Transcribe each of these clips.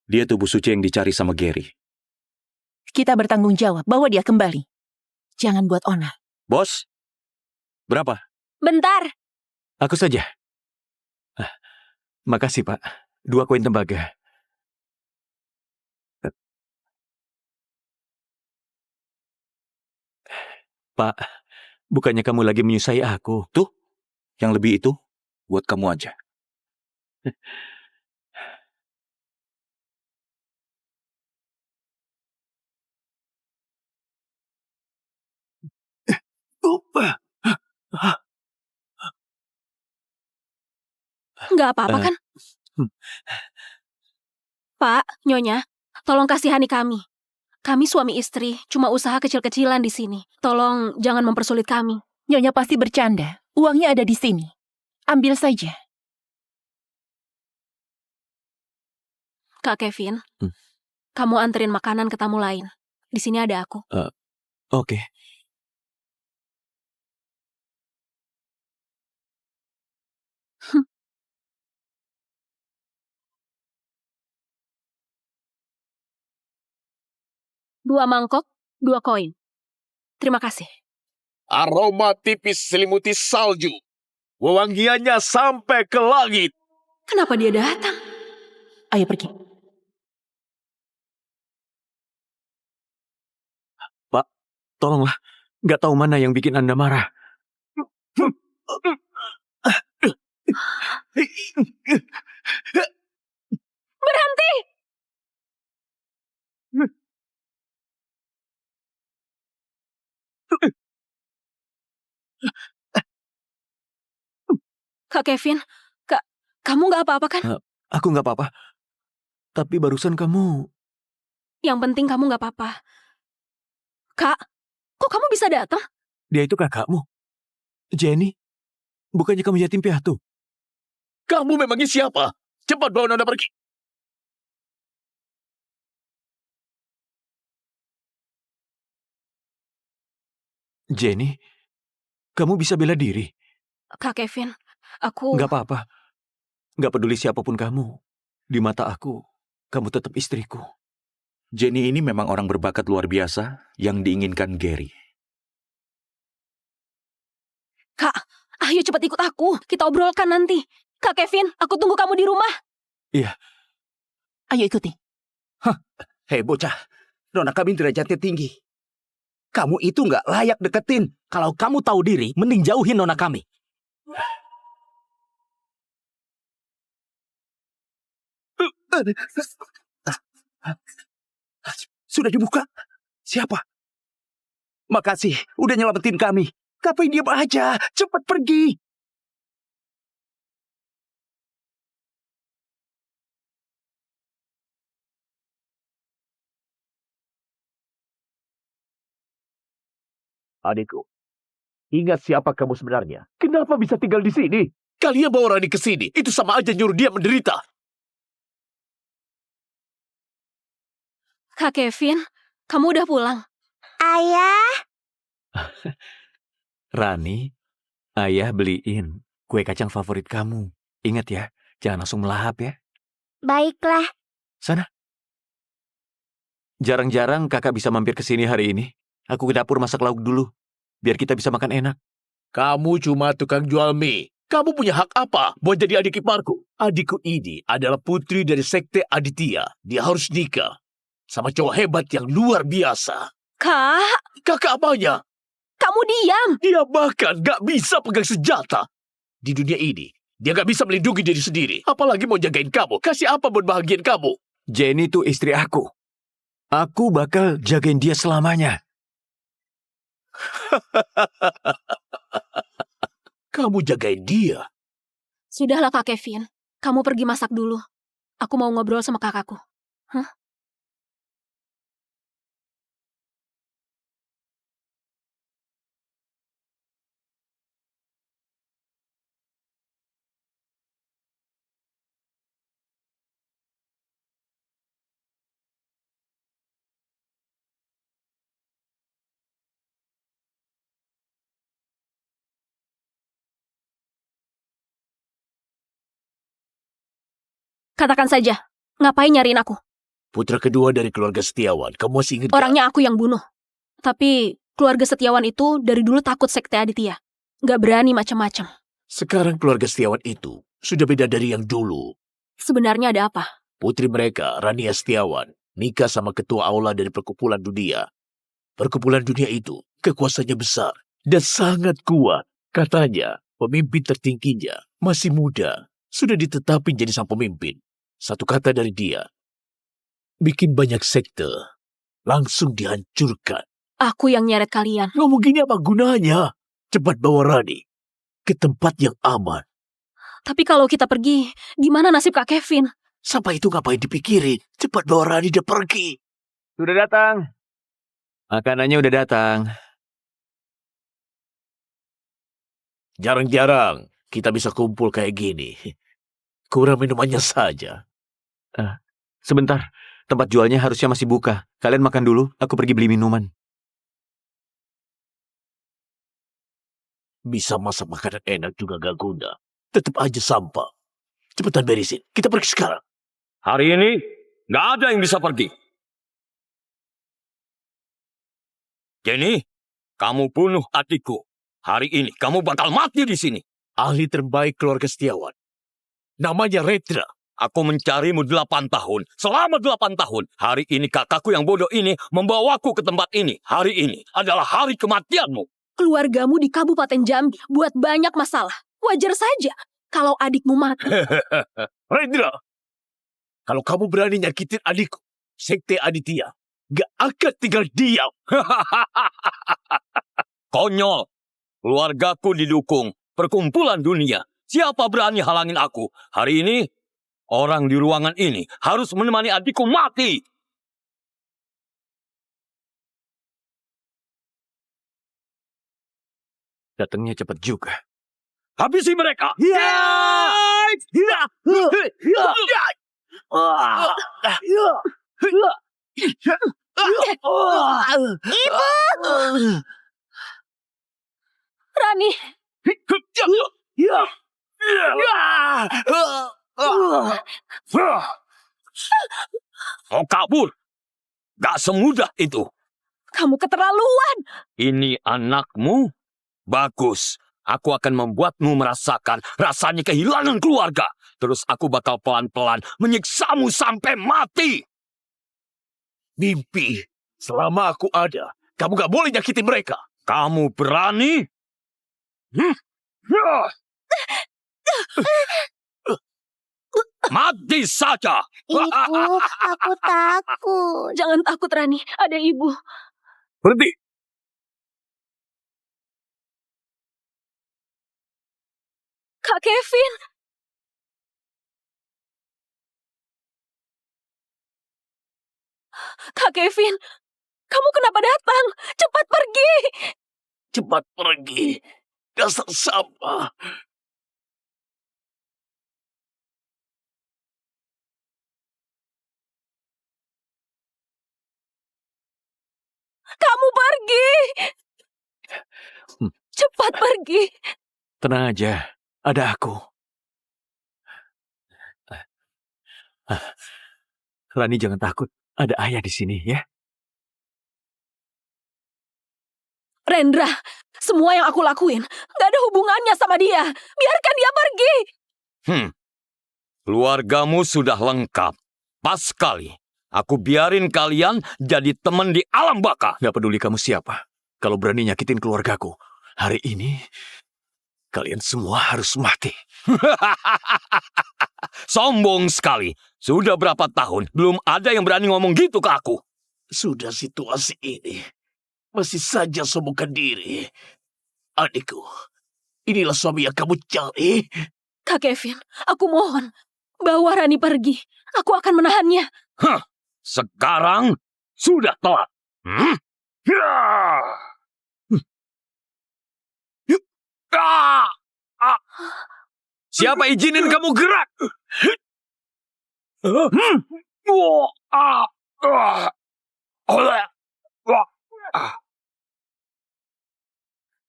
Dia tubuh suci yang dicari sama Gary. Kita bertanggung jawab, bawa dia kembali. Jangan buat onar. Bos, berapa? Bentar. Aku saja. Makasih, Pak. 2 koin tembaga. Pak, bukannya kamu lagi menyusai aku? Tuh, yang lebih itu buat kamu aja. Nggak apa-apa kan? Pak, Nyonya, tolong kasihani kami. Kami suami istri, cuma usaha kecil-kecilan di sini. Tolong jangan mempersulit kami. Nyonya pasti bercanda. Uangnya ada di sini. Ambil saja. Kak Kevin, kamu anterin makanan ke tamu lain. Di sini ada aku. Oke. Dua mangkok, 2 koin. Terima kasih. Aroma tipis selimuti salju. Wewangiannya sampai ke langit. Kenapa dia datang? Ayo pergi. Pak, tolonglah. Nggak tahu mana yang bikin Anda marah. Berhenti! Kak Kevin, kamu nggak apa-apa kan? Aku nggak apa-apa. Tapi barusan kamu... Yang penting kamu nggak apa-apa. Kak, kok kamu bisa datang? Dia itu kakakmu. Jenny, bukannya kamu yatim piatu? Kamu memangnya siapa? Cepat bawa Nona pergi. Jenny, kamu bisa bela diri. Kak Kevin, aku... Nggak apa-apa. Nggak peduli siapapun kamu. Di mata aku, kamu tetap istriku. Jenny ini memang orang berbakat luar biasa yang diinginkan Gary. Kak, ayo cepat ikut aku. Kita obrolkan nanti. Kak Kevin, aku tunggu kamu di rumah. Iya. Ayo ikuti. Hei bocah, Nona kami derajatnya tinggi. Kamu itu nggak layak deketin. Kalau kamu tahu diri, mending jauhin Nona kami. Sudah dibuka? Siapa? Makasih, udah nyelamatin kami. Ngapain diam aja? Cepat pergi. Adikku, ingat siapa kamu sebenarnya. Kenapa bisa tinggal di sini? Kalian bawa Rani ke sini. Itu sama aja nyuruh dia menderita. Kak Kevin, kamu udah pulang? Ayah, Rani, ayah beliin kue kacang favorit kamu. Ingat ya, jangan langsung melahap ya. baiklah. Sana. Jarang-jarang kakak bisa mampir ke sini hari ini. Aku ke dapur masak lauk dulu, biar kita bisa makan enak. Kamu cuma tukang jual mie. Kamu punya hak apa buat jadi adik iparku? Adikku ini adalah putri dari sekte Aditya. Dia harus nikah sama cowok hebat yang luar biasa. Kak, Kakak apanya? kamu diam. Dia bahkan gak bisa pegang senjata. Di dunia ini, dia gak bisa melindungi diri sendiri. Apalagi mau jagain kamu. Kasih apa buat bahagiain kamu? Jenny tuh istri aku. Aku bakal jagain dia selamanya. Kamu jagain dia. Sudahlah Kak Kevin, kamu pergi masak dulu. Aku mau ngobrol sama kakakku. Hah? Katakan saja, ngapain nyariin aku? Putra kedua dari keluarga Setiawan. Kamu masih ingat? Orangnya aku yang bunuh. Tapi keluarga Setiawan itu dari dulu takut Sekte Aditya. Gak berani macam-macam. Sekarang keluarga Setiawan itu sudah beda dari yang dulu. Sebenarnya ada apa? Putri mereka, Rania Setiawan, nikah sama ketua aula dari Perkumpulan Dunia. Perkumpulan Dunia itu kekuasaannya besar dan sangat kuat. Katanya, pemimpin tertingginya masih muda. Sudah ditetapin jadi sang pemimpin. Satu kata dari dia, bikin banyak sekte langsung dihancurkan. Aku yang nyeret kalian. Ngomong gini apa gunanya? Cepat bawa Rani ke tempat yang aman. Tapi kalau kita pergi, gimana nasib Kak Kevin? Sampai itu ngapain dipikirin? Cepat bawa Rani dia pergi. Sudah datang. Makanannya udah datang. Jarang-jarang kita bisa kumpul kayak gini. Kurang minumannya saja. Sebentar, tempat jualnya harusnya masih buka. Kalian makan dulu, aku pergi beli minuman. Bisa masak makanan enak juga gak guna. Tetap aja sampah. Cepetan beresin. Kita pergi sekarang. Hari ini, nggak ada yang bisa pergi. Jenny, kamu bunuh adikku. Hari ini, kamu bakal mati di sini. Ahli terbaik keluarga Setiawan. Namanya Redra. Aku mencarimu 8 tahun. Selama 8 tahun. Hari ini kakakku yang bodoh ini membawaku ke tempat ini. Hari ini adalah hari kematianmu. Keluargamu di Kabupaten Jambi buat banyak masalah. Wajar saja kalau adikmu mati. Redra, kalau kamu berani nyakitin adikku, Sekte Aditya gak akan tinggal diam. Konyol. Keluargaku didukung. Perkumpulan Dunia. Siapa berani halangin aku? Hari ini, orang di ruangan ini harus menemani adikku mati. Datangnya cepat juga. Habisi mereka. Rani, Mau kabur? Gak semudah itu. kamu keterlaluan. Ini anakmu? Bagus. Aku akan membuatmu merasakan rasanya kehilangan keluarga. Terus aku bakal pelan-pelan menyiksamu sampai mati. Mimpi. Selama aku ada, kamu gak boleh nyakitin mereka. Kamu berani? Mati saja. Ibu, aku takut. Jangan takut, Rani. Ada ibu. Berhenti. Kak Kevin. Kak Kevin, kamu kenapa datang? Cepat pergi. Cepat pergi. Dasar sampah. Kamu pergi. Cepat pergi. Tenang aja, ada aku. Rani jangan takut, ada ayah di sini ya. Rendra, semua yang aku lakuin gak ada hubungannya sama dia. Biarkan dia pergi. Keluargamu sudah lengkap. Pas sekali. Aku biarin kalian jadi teman di alam baka. Gak peduli kamu siapa. Kalau berani nyakitin keluargaku, hari ini kalian semua harus mati. Sombong sekali. Sudah berapa tahun belum ada yang berani ngomong gitu ke aku. Sudah situasi ini. Masih saja sombongkan diri. Adikku, inilah suami yang kamu cari. Kak Kevin, aku mohon. Bawa Rani pergi. Aku akan menahannya. Sekarang sudah telat. Siapa izinin kamu gerak?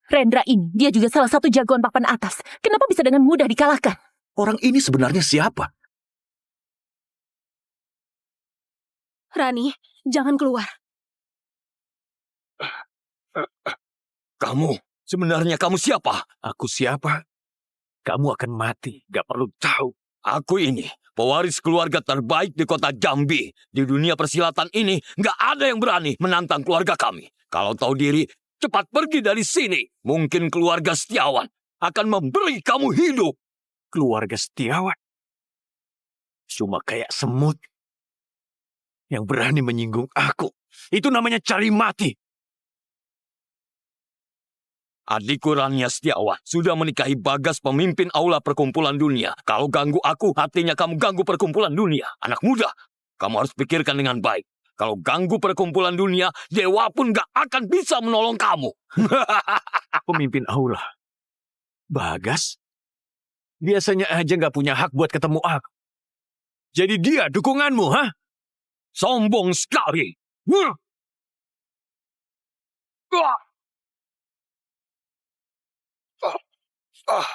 Rendra ini, dia juga salah satu jagoan papan atas. Kenapa bisa dengan mudah dikalahkan? Orang ini sebenarnya siapa? Rani, jangan keluar. Kamu, sebenarnya kamu siapa? Aku siapa? Kamu akan mati, gak perlu tahu. Aku ini, pewaris keluarga terbaik di kota Jambi. Di dunia persilatan ini, gak ada yang berani menantang keluarga kami. Kalau tahu diri, cepat pergi dari sini. Mungkin keluarga Setiawan akan memberi kamu hidup. Keluarga Setiawan cuma kayak semut yang berani menyinggung aku. Itu namanya cari mati. Adikku Rania Setiawan sudah menikahi Bagas, pemimpin aula perkumpulan dunia. Kalau ganggu aku, artinya kamu ganggu perkumpulan dunia. Anak muda, kamu harus pikirkan dengan baik. Kalau ganggu perkumpulan dunia, dewa pun gak akan bisa menolong kamu. Pemimpin aula. Bagas? Biasanya aja gak punya hak buat ketemu aku. Jadi dia dukunganmu, ha? Sombong sekali. Huh. Ah. Ah.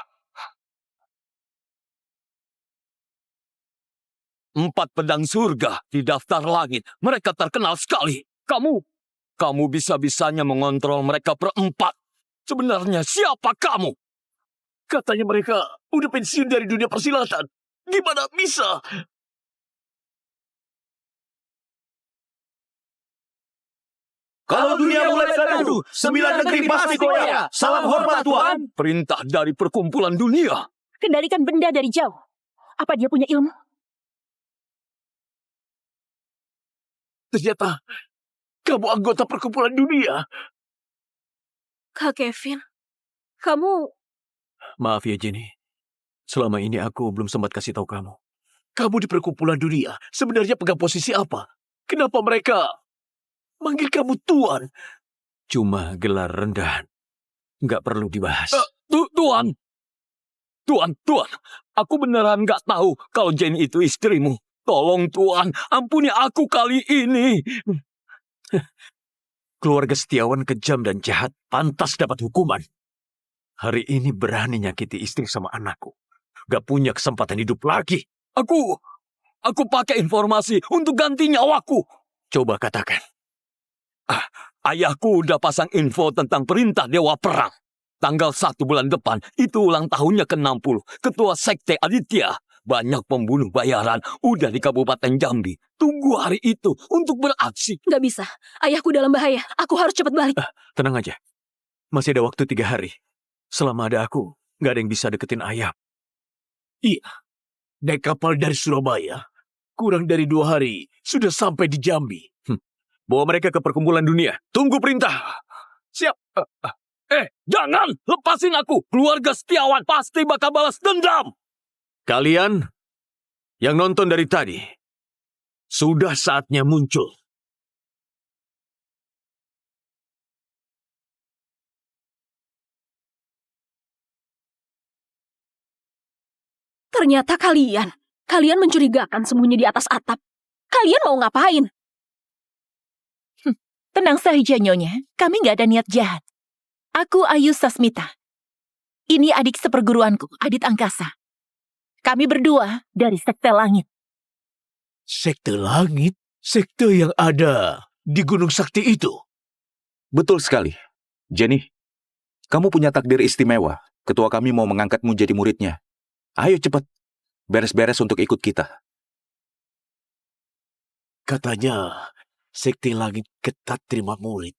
4 pedang surga di daftar langit. Mereka terkenal sekali. Kamu bisa-bisanya mengontrol mereka berempat. Sebenarnya siapa kamu? Katanya mereka udah pensiun dari dunia persilatan. Gimana bisa? Kalau dunia mulai bergaduh, 9 negeri pasti goyah. Salam hormat, Tuan. Perintah dari perkumpulan dunia. Kendalikan benda dari jauh. Apa dia punya ilmu? Ternyata kamu anggota perkumpulan dunia. Kak Kevin, kamu... Maaf ya, Jenny. Selama ini aku belum sempat kasih tahu kamu. Kamu di perkumpulan dunia sebenarnya pegang posisi apa? Kenapa mereka manggil kamu Tuan? Cuma gelar rendahan. Nggak perlu dibahas. Tuan, aku beneran nggak tahu kalau Jenny itu istrimu. Tolong Tuan, ampuni aku kali ini. Keluarga Setiawan kejam dan jahat, pantas dapat hukuman. Hari ini berani nyakiti istri sama anakku. Gak punya kesempatan hidup lagi. Aku pakai informasi untuk ganti nyawaku. Coba katakan. Ayahku udah pasang info tentang perintah Dewa Perang. Tanggal 1 bulan depan, itu ulang tahunnya ke-60. Ketua Sekte Aditya. Banyak pembunuh bayaran udah di Kabupaten Jambi. Tunggu hari itu untuk beraksi. Gak bisa, ayahku dalam bahaya. Aku harus cepat balik. Tenang aja. Masih ada waktu 3 hari. Selama ada aku, gak ada yang bisa deketin ayah. Iya. Naik kapal dari Surabaya. Kurang dari 2 hari, sudah sampai di Jambi. Bawa mereka ke perkumpulan dunia. Tunggu perintah. Siap. Jangan! Lepasin aku! Keluarga Setiawan pasti bakal balas dendam! Kalian yang nonton dari tadi, sudah saatnya muncul. Ternyata kalian mencurigakan sembunyi di atas atap. Kalian mau ngapain? Tenang saja, Nyonya. Kami nggak ada niat jahat. Aku Ayu Sasmita. Ini adik seperguruanku, Adit Angkasa. Kami berdua dari Sekte Langit. Sekte Langit? Sekte yang ada di Gunung Sakti itu? Betul sekali. Jenny, kamu punya takdir istimewa. Ketua kami mau mengangkatmu jadi muridnya. Ayo cepat, beres-beres untuk ikut kita. Katanya Sekte Langit ketat terima murid.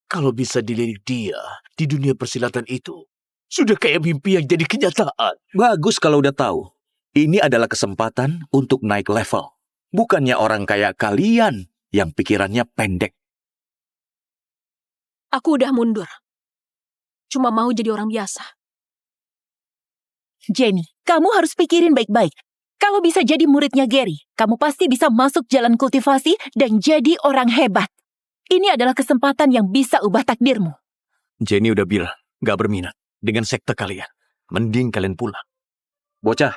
Kalau bisa dilirik dia di dunia persilatan itu, sudah kayak mimpi yang jadi kenyataan. Bagus kalau udah tahu. Ini adalah kesempatan untuk naik level. Bukannya orang kayak kalian yang pikirannya pendek. Aku udah mundur. Cuma mau jadi orang biasa. Jenny, kamu harus pikirin baik-baik. Kalau bisa jadi muridnya Gary, kamu pasti bisa masuk jalan kultivasi dan jadi orang hebat. Ini adalah kesempatan yang bisa ubah takdirmu. Jenny udah bilang, gak berminat dengan sekte kalian. Mending kalian pulang. Bocah,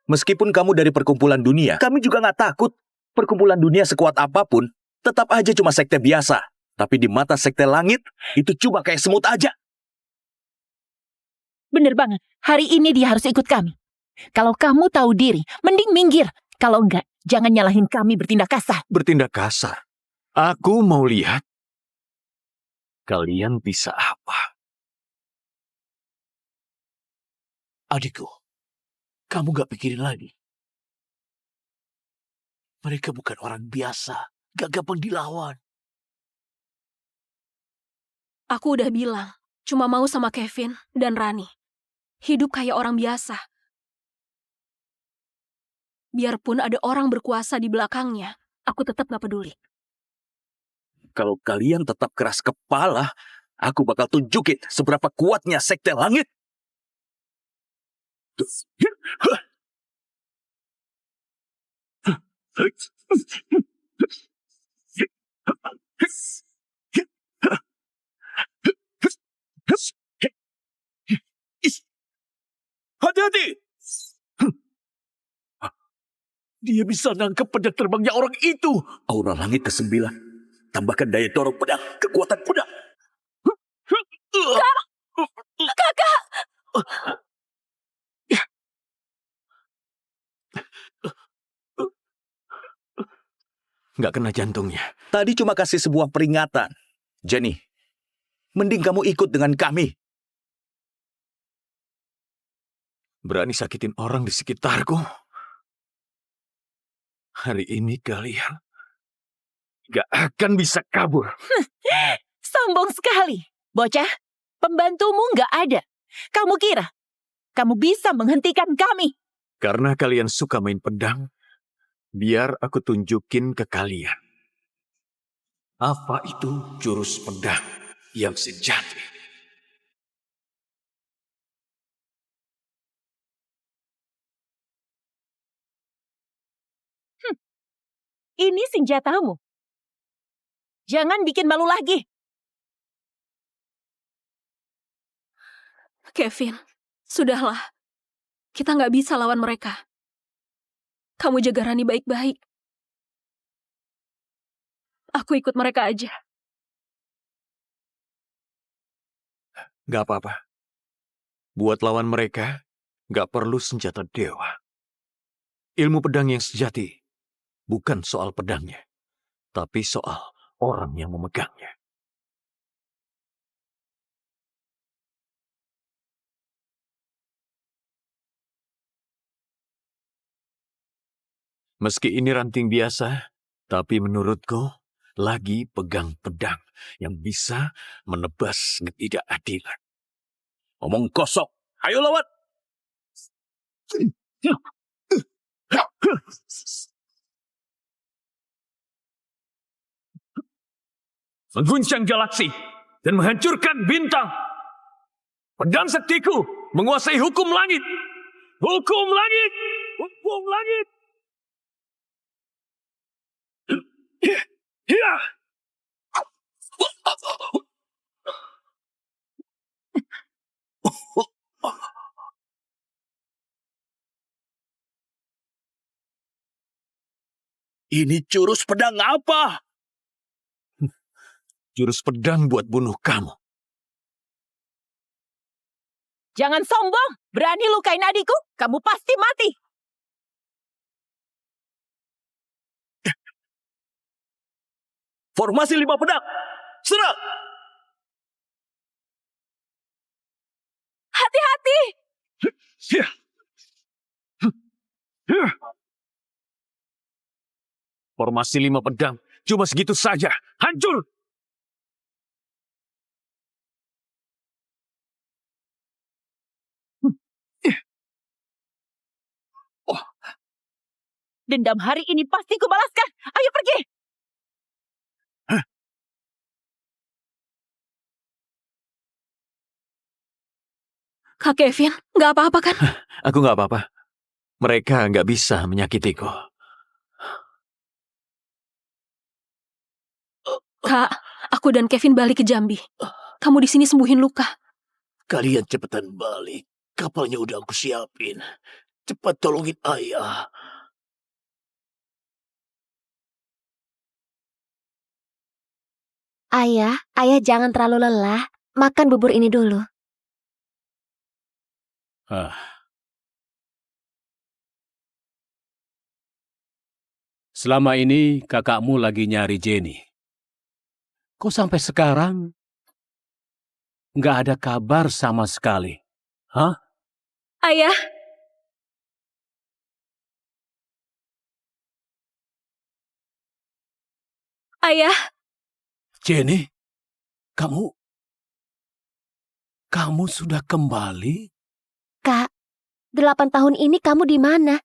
meskipun kamu dari perkumpulan dunia, kami juga nggak takut. Perkumpulan dunia sekuat apapun, tetap aja cuma sekte biasa. Tapi di mata Sekte Langit, itu cuma kayak semut aja. Bener banget, hari ini dia harus ikut kami. Kalau kamu tahu diri, mending minggir. Kalau enggak, Jangan nyalahin kami bertindak kasar. Bertindak kasar. Aku mau lihat kalian bisa apa. Adikku, kamu gak pikirin lagi. Mereka bukan orang biasa, gak gampang dilawan. Aku udah bilang, cuma mau sama Kevin dan Rani. Hidup kayak orang biasa. Biarpun ada orang berkuasa di belakangnya, aku tetap gak peduli. Kalau kalian tetap keras kepala, aku bakal tunjukin seberapa kuatnya Sekte Langit. Hati-hati! Dia bisa nangkep pedang terbangnya orang itu. Aura langit ke-9. Tambahkan daya dorong pedang, kekuatan pedang. Kakak! Nggak kena jantungnya. Tadi cuma kasih sebuah peringatan. Jenny, mending kamu ikut dengan kami. Berani sakitin orang di sekitarku. Hari ini kalian nggak akan bisa kabur. Sombong sekali. Bocah, pembantumu nggak ada. Kamu kira kamu bisa menghentikan kami? Karena kalian suka main pedang, biar aku tunjukin ke kalian. Apa itu jurus pedang yang sejati? Ini senjatamu. Jangan bikin malu lagi. Kevin, sudahlah. Kita nggak bisa lawan mereka. Kamu jaga Rani baik-baik. Aku ikut mereka aja. Nggak apa-apa. Buat lawan mereka, nggak perlu senjata dewa. Ilmu pedang yang sejati bukan soal pedangnya, tapi soal orang yang memegangnya. Meski ini ranting biasa, tapi menurutku lagi pegang pedang yang bisa menebas ketidakadilan. Omong kosong. Ayo lawan. Mengguncang galaksi dan menghancurkan bintang. Pedang saktiku menguasai hukum langit. Hukum langit! Hukum langit! Ini jurus pedang apa? Jurus pedang buat bunuh kamu. Jangan sombong. Berani lukain adikku, kamu pasti mati. Formasi 5 pedang. Serang! Hati-hati. Formasi 5 pedang, cuma segitu saja. Hancur! Dendam hari ini pasti kubalaskan. Ayo pergi. Kak Kevin, nggak apa-apa kan? Aku nggak apa-apa. Mereka nggak bisa menyakitiku. Kak, aku dan Kevin balik ke Jambi. Kamu di sini sembuhin luka. Kalian cepetan balik. Kapalnya udah aku siapin. Cepat tolongin ayah. Ayah jangan terlalu lelah. Makan bubur ini dulu. Ah, Selama ini kakakmu lagi nyari Jenny. Kok sampai sekarang nggak ada kabar sama sekali? Hah? Ayah, ayah, Jenny, kamu sudah kembali? Kak, 8 tahun ini kamu di mana?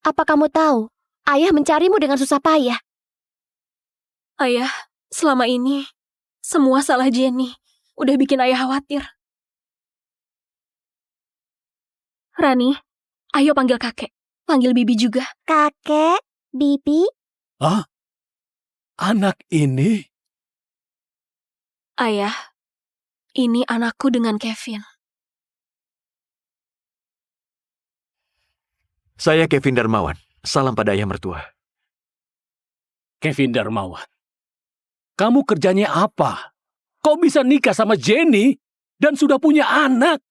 Apa kamu tahu? Ayah mencarimu dengan susah payah. ayah. Selama ini, semua salah Jenny. Udah bikin ayah khawatir. Rani, ayo panggil kakek. Panggil bibi juga. Kakek, Bibi, Hah? Anak ini? Ayah, ini anakku dengan Kevin. Saya Kevin Darmawan. Salam pada ayah mertua. Kevin Darmawan. Kamu kerjanya apa? Kok bisa nikah sama Jenny dan sudah punya anak?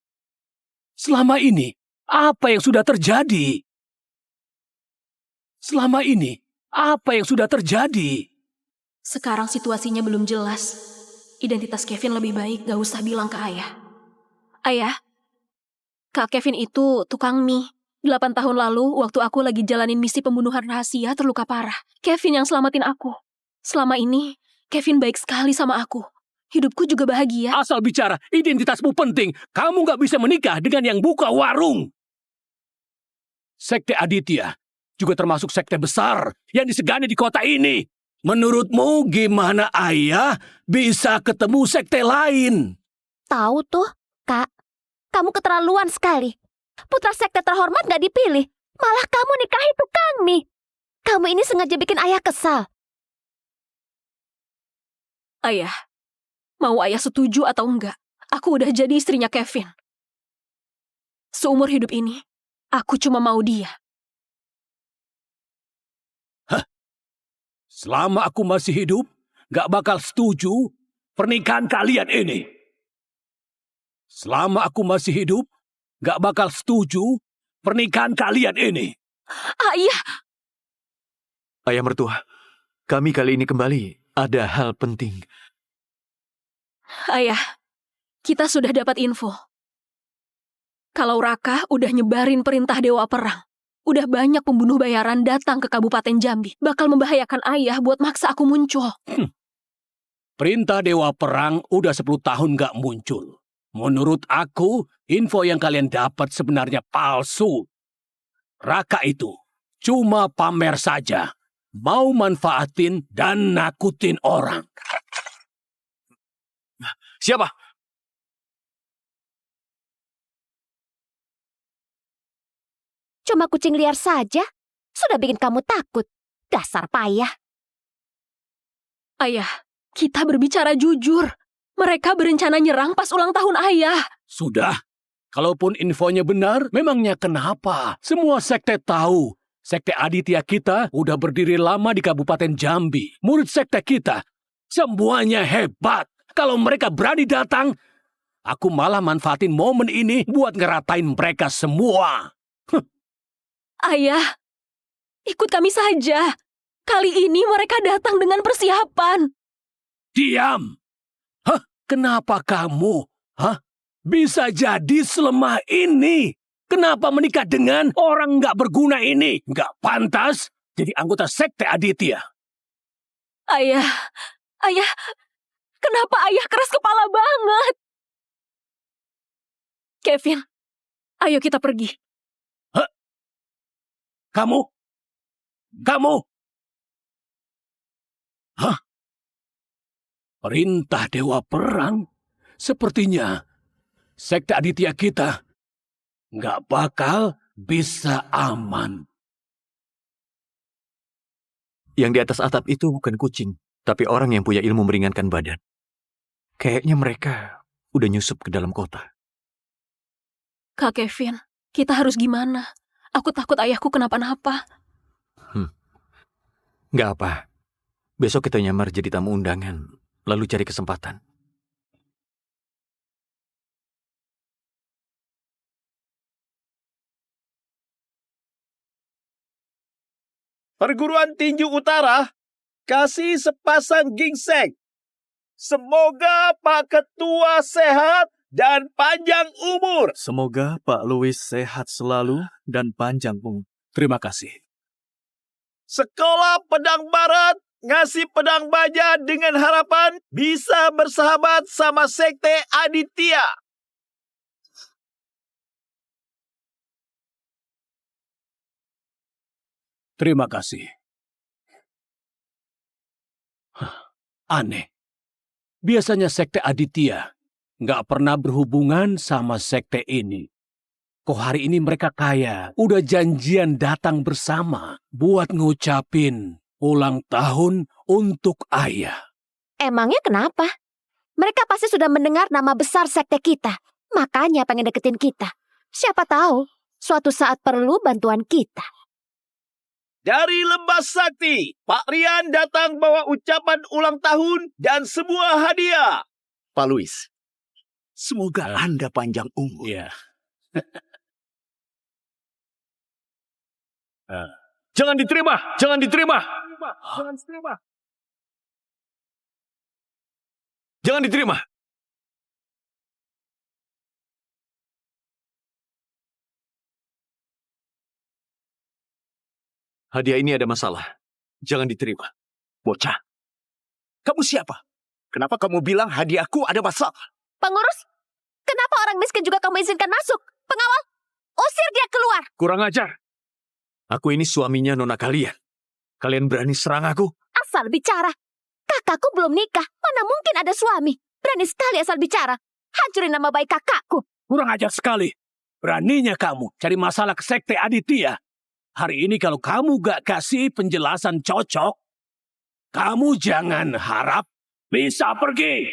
Selama ini, apa yang sudah terjadi? Selama ini, apa yang sudah terjadi? Sekarang situasinya belum jelas. Identitas Kevin lebih baik gak usah bilang ke ayah. Ayah, Kak Kevin itu tukang mie. 8 tahun lalu, waktu aku lagi jalanin misi pembunuhan rahasia, terluka parah. Kevin yang selamatin aku. Selama ini, Kevin baik sekali sama aku. Hidupku juga bahagia. Asal bicara, identitasmu penting. Kamu nggak bisa menikah dengan yang buka warung. Sekte Aditya juga termasuk sekte besar yang disegani di kota ini. Menurutmu gimana ayah bisa ketemu sekte lain? tahu tuh, Kak. Kamu keterlaluan sekali. Putra sekte terhormat gak dipilih. Malah kamu nikahi tukang mie. Kamu ini sengaja bikin ayah kesal. Ayah, mau ayah setuju atau enggak, aku udah jadi istrinya Kevin. Seumur hidup ini, aku cuma mau dia. Selama aku masih hidup, gak bakal setuju pernikahan kalian ini. Selama aku masih hidup, gak bakal setuju pernikahan kalian ini. Ayah, Ayah mertua, kami kali ini kembali ada hal penting. ayah, kita sudah dapat info. Kalau Raka udah nyebarin perintah Dewa Perang. Udah banyak pembunuh bayaran datang ke Kabupaten Jambi. Bakal membahayakan ayah buat maksa aku muncul. Perintah Dewa Perang udah 10 tahun gak muncul. Menurut aku, info yang kalian dapat sebenarnya palsu. Raka itu cuma pamer saja. Mau manfaatin dan nakutin orang. Siapa? Cuma kucing liar saja. Sudah bikin kamu takut. Dasar payah. Ayah, kita berbicara jujur. Mereka berencana nyerang pas ulang tahun ayah. Sudah. Kalaupun infonya benar, memangnya kenapa? Semua sekte tahu. Sekte Aditya kita udah berdiri lama di Kabupaten Jambi. Murid sekte kita, semuanya hebat. Kalau mereka berani datang, aku malah manfaatin momen ini buat ngeratain mereka semua. Ayah, ikut kami saja. Kali ini mereka datang dengan persiapan. Diam! Hah? Kenapa kamu? Hah? Bisa jadi selemah ini? Kenapa menikah dengan orang nggak berguna ini? Nggak pantas jadi anggota sekte Aditya. Ayah, kenapa ayah keras kepala banget? Kevin, ayo kita pergi. Kamu? Hah? Perintah Dewa Perang? Sepertinya sekte Aditya kita nggak bakal bisa aman. Yang di atas atap itu bukan kucing, tapi orang yang punya ilmu meringankan badan. Kayaknya mereka udah nyusup ke dalam kota. Kak Kevin, kita harus gimana? Aku takut ayahku kenapa-napa. Nggak apa. Besok kita nyamar jadi tamu undangan, lalu cari kesempatan. Perguruan Tinju Utara kasih sepasang gingseng. Semoga Pak Ketua sehat dan panjang umur. Semoga Pak Louis sehat selalu dan panjang umur. Terima kasih. Sekolah Pedang Barat ngasih pedang baja dengan harapan bisa bersahabat sama Sekte Aditya. Terima kasih. Aneh. Biasanya Sekte Aditya nggak pernah berhubungan sama sekte ini. Kok hari ini mereka kaya, udah janjian datang bersama buat ngucapin ulang tahun untuk ayah. Emangnya kenapa? Mereka pasti sudah mendengar nama besar sekte kita. Makanya pengen deketin kita. Siapa tahu, suatu saat perlu bantuan kita. Dari Lembah Sakti, Pak Rian datang bawa ucapan ulang tahun dan sebuah hadiah. Pak Louis, semoga Anda panjang umur. Iya. Jangan diterima! Jangan diterima! Jangan diterima! Hadiah ini ada masalah. Jangan diterima. Bocah, kamu siapa? Kenapa kamu bilang hadiahku ada masalah? Pengurus, kenapa orang miskin juga kamu izinkan masuk? Pengawal, usir dia keluar. Kurang ajar. Aku ini suaminya nona kalian. Kalian berani serang aku? Asal bicara. Kakakku belum nikah, mana mungkin ada suami. Berani sekali asal bicara. Hancurin nama baik kakakku. Kurang ajar sekali. Beraninya kamu cari masalah ke Sekte Aditya. Hari ini kalau kamu gak kasih penjelasan cocok, kamu jangan harap bisa pergi.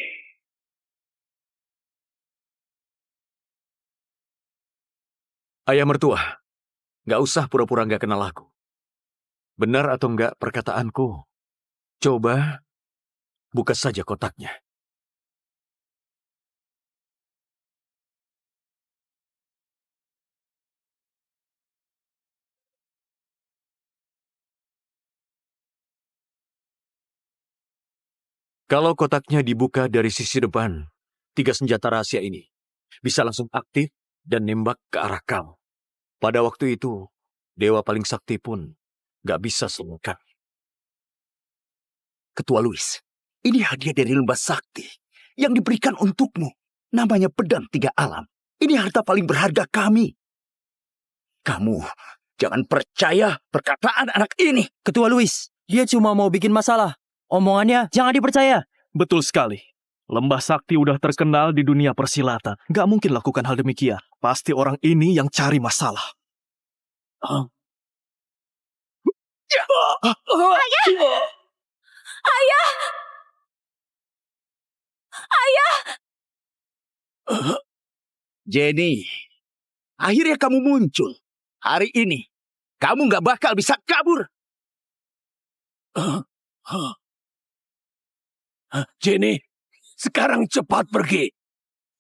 Ayah mertua, gak usah pura-pura gak kenal aku. Benar atau enggak perkataanku? Coba buka saja kotaknya. Kalau kotaknya dibuka dari sisi depan, 3 senjata rahasia ini bisa langsung aktif dan nembak ke arah kamu. Pada waktu itu, dewa paling sakti pun gak bisa selamatkan. Ketua Louis, ini hadiah dari Lembah Sakti yang diberikan untukmu. Namanya Pedang 3 Alam. Ini harta paling berharga kami. Kamu jangan percaya perkataan anak ini. Ketua Louis, dia cuma mau bikin masalah. Omongannya jangan dipercaya. Betul sekali. Lembah Sakti udah terkenal di dunia persilatan. Gak mungkin lakukan hal demikian. Pasti orang ini yang cari masalah. Ayah! Ayah! Jenny, akhirnya kamu muncul. Hari ini, kamu gak bakal bisa kabur. Jenny, sekarang cepat pergi.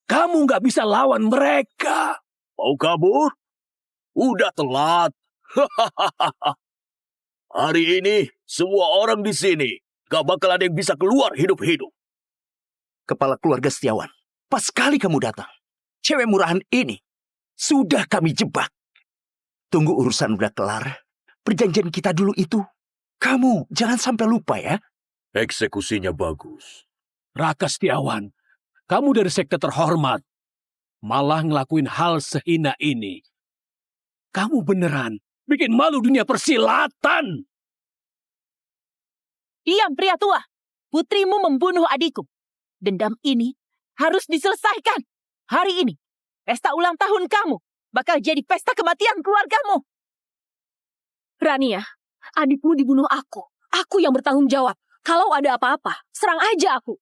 Kamu gak bisa lawan mereka. Mau kabur? Udah telat. Hari ini, semua orang di sini gak bakal ada yang bisa keluar hidup-hidup. Kepala keluarga Setiawan, pas sekali kamu datang. Cewek murahan ini sudah kami jebak. Tunggu urusan udah kelar. Perjanjian kita dulu itu. Kamu jangan sampai lupa ya. Eksekusinya bagus. Raka Setiawan, kamu dari sekte terhormat. Malah ngelakuin hal sehina ini. Kamu beneran bikin malu dunia persilatan. Diam pria tua. Putrimu membunuh adikku. Dendam ini harus diselesaikan. Hari ini, pesta ulang tahun kamu bakal jadi pesta kematian keluargamu. Rania, adikmu dibunuh aku. Aku yang bertanggung jawab. Kalau ada apa-apa, serang aja aku.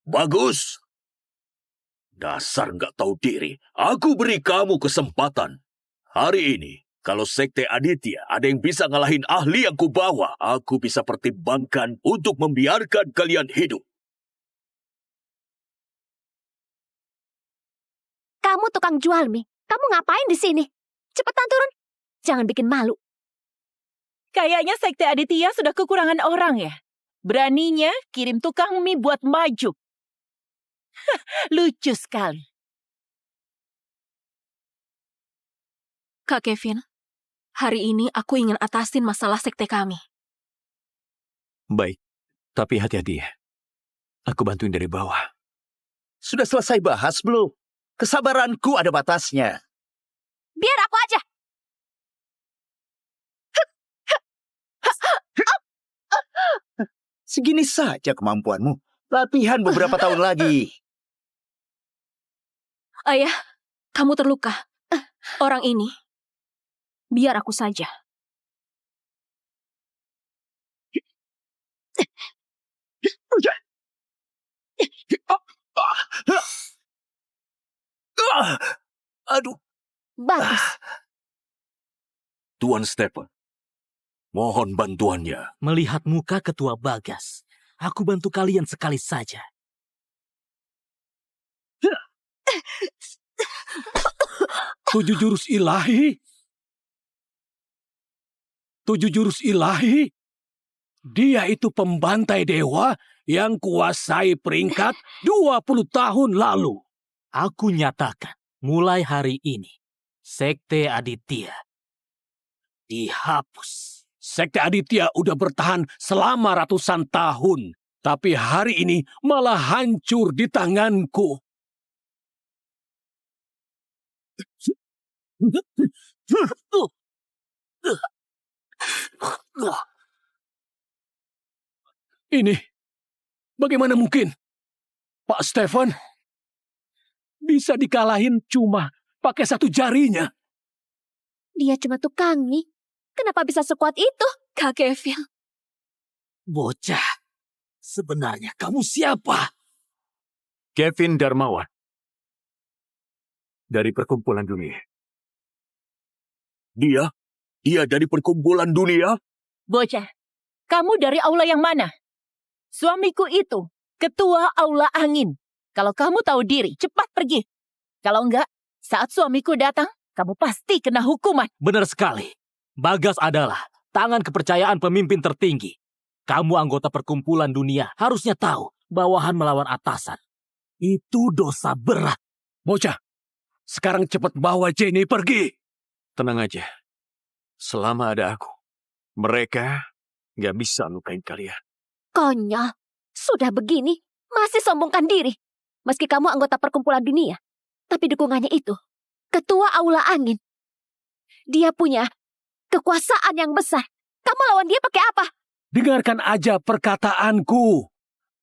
Bagus. Dasar nggak tahu diri. Aku beri kamu kesempatan. Hari ini, kalau Sekte Aditya ada yang bisa ngalahin ahli yang kubawa, aku bisa pertimbangkan untuk membiarkan kalian hidup. Kamu tukang jual mie. Kamu ngapain di sini? Cepetan turun. Jangan bikin malu. Kayaknya Sekte Aditya sudah kekurangan orang ya. Beraninya kirim tukang mie buat maju. Lucu sekali. Kak Kevin, hari ini aku ingin atasin masalah sekte kami. Baik, tapi hati-hati ya. Aku bantuin dari bawah. Sudah selesai bahas belum? Kesabaranku ada batasnya. Biar aku aja. Segini saja kemampuanmu. Latihan beberapa tahun lagi. Ayah, kamu terluka. Orang ini, biar aku saja. Aduh. Bagus. Tuan Stephen, mohon bantuannya. Melihat muka Ketua Bagas, aku bantu kalian sekali saja. 7 jurus ilahi? 7 jurus ilahi? Dia itu pembantai dewa yang kuasai peringkat 20 tahun lalu. Aku nyatakan, mulai hari ini, Sekte Aditya dihapus. Sekte Aditya udah bertahan selama ratusan tahun. Tapi hari ini malah hancur di tanganku. Ini, bagaimana mungkin? Pak Stephen bisa dikalahin cuma pakai 1 jarinya. Dia cuma tukang mie. Kenapa bisa sekuat itu? Kak Kevin, Bocah, sebenarnya kamu siapa? Kevin Darmawan. Dari Perkumpulan Dunia. Dia dari perkumpulan dunia? Bocah, kamu dari aula yang mana? Suamiku itu ketua aula angin. Kalau kamu tahu diri, cepat pergi. Kalau enggak, saat suamiku datang, kamu pasti kena hukuman. Benar sekali. Bagas adalah tangan kepercayaan pemimpin tertinggi. Kamu anggota Perkumpulan Dunia harusnya tahu bawahan melawan atasan. Itu dosa berat. Bocah, sekarang cepat bawa Jenny pergi. Tenang aja. Selama ada aku, mereka nggak bisa lukain kalian. Konyol. Sudah begini, masih sombongkan diri. Meski kamu anggota Perkumpulan Dunia, tapi dukungannya itu ketua aula angin. Dia punya kekuasaan yang besar. Kamu lawan dia pakai apa? Dengarkan aja perkataanku.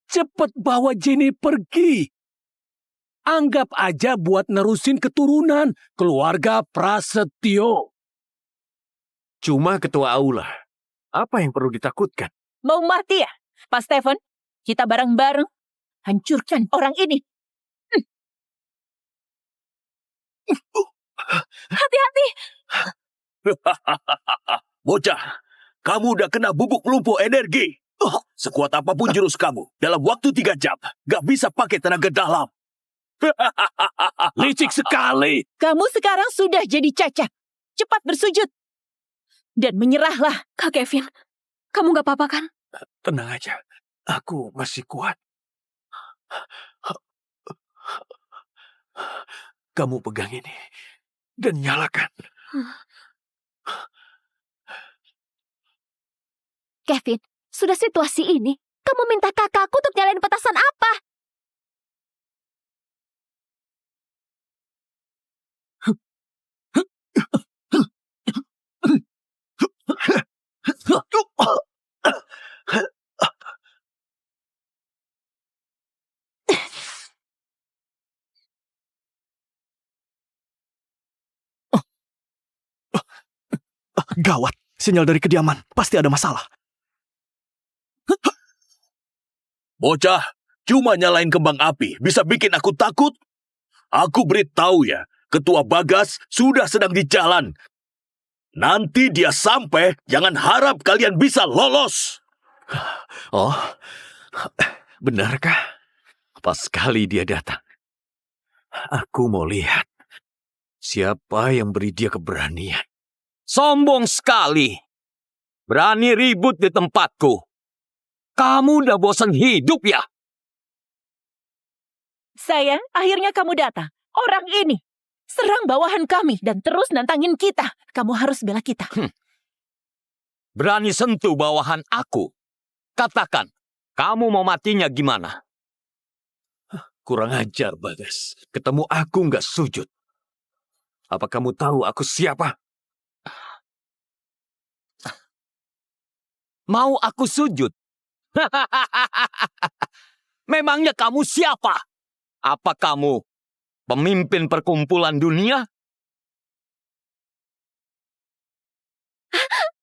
Cepat bawa Jenny pergi. Anggap aja buat nerusin keturunan keluarga Prasetyo. Cuma ketua aula. Apa yang perlu ditakutkan? Mau mati ya, Pak Stephen? Kita bareng-bareng hancurkan orang ini. hati-hati. Bocah, kamu udah kena bubuk lumpuh energi. Sekuat apapun jurus kamu, dalam waktu 3 jam, gak bisa pakai tenaga dalam. Licik sekali. Kamu sekarang sudah jadi cacat. Cepat bersujud. Dan menyerahlah. Kak Kevin, kamu gak apa-apa kan? Tenang aja. Aku masih kuat. Kamu pegang ini dan nyalakan. Kevin, sudah situasi ini, kamu minta kakakku untuk nyalain petasan apa? Gawat, sinyal dari kediaman. Pasti ada masalah. Bocah, cuma nyalain kembang api bisa bikin aku takut. Aku beritahu ya, Ketua Bagas sudah sedang di jalan. Nanti dia sampai, jangan harap kalian bisa lolos. Oh, benarkah? Pas sekali dia datang. Aku mau lihat siapa yang beri dia keberanian. Sombong sekali. Berani ribut di tempatku. Kamu udah bosan hidup ya? Sayang, akhirnya kamu datang. Orang ini serang bawahan kami dan terus nantangin kita. Kamu harus bela kita. Berani sentuh bawahan aku. Katakan, kamu mau matinya gimana? Kurang ajar, Bagas. Ketemu aku nggak sujud. Apa kamu tahu aku siapa? Mau aku sujud? Memangnya kamu siapa? Apa kamu pemimpin perkumpulan dunia?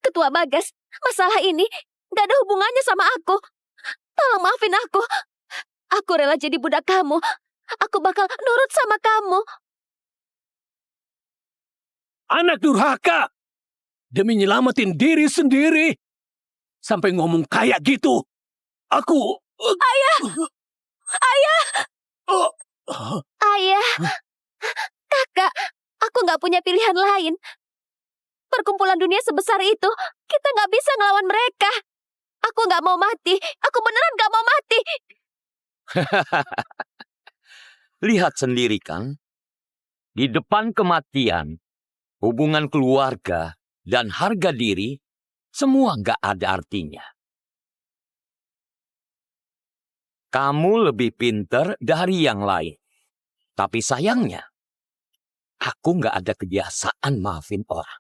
Ketua Bagas, masalah ini gak ada hubungannya sama aku. Tolong maafin aku. Aku rela jadi budak kamu. Aku bakal nurut sama kamu. Anak durhaka! Demi nyelamatin diri sendiri. Sampai ngomong kayak gitu. Aku... Ayah! Ayah! Ayah! Kakak, aku gak punya pilihan lain. Perkumpulan dunia sebesar itu, kita gak bisa ngelawan mereka. Aku gak mau mati. Aku beneran gak mau mati. Lihat sendiri kan? Di depan kematian, hubungan keluarga dan harga diri, semua gak ada artinya. Kamu lebih pinter dari yang lain. Tapi sayangnya, aku gak ada kebiasaan maafin orang.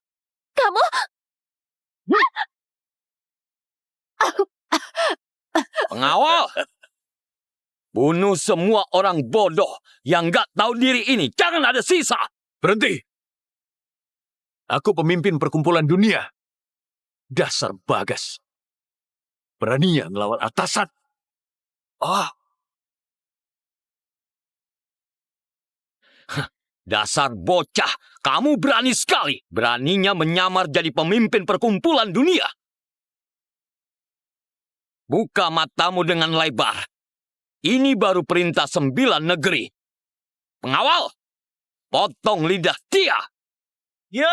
Kamu? Pengawal! Bunuh semua orang bodoh yang gak tahu diri ini. Jangan ada sisa! Berhenti! Aku pemimpin perkumpulan dunia. Dasar Bagas. Beraninya ngelawan atasan. Dasar bocah, kamu berani sekali. Beraninya menyamar jadi pemimpin perkumpulan dunia. Buka matamu dengan lebar. Ini baru perintah 9 negeri. Pengawal, potong lidah dia. Ya!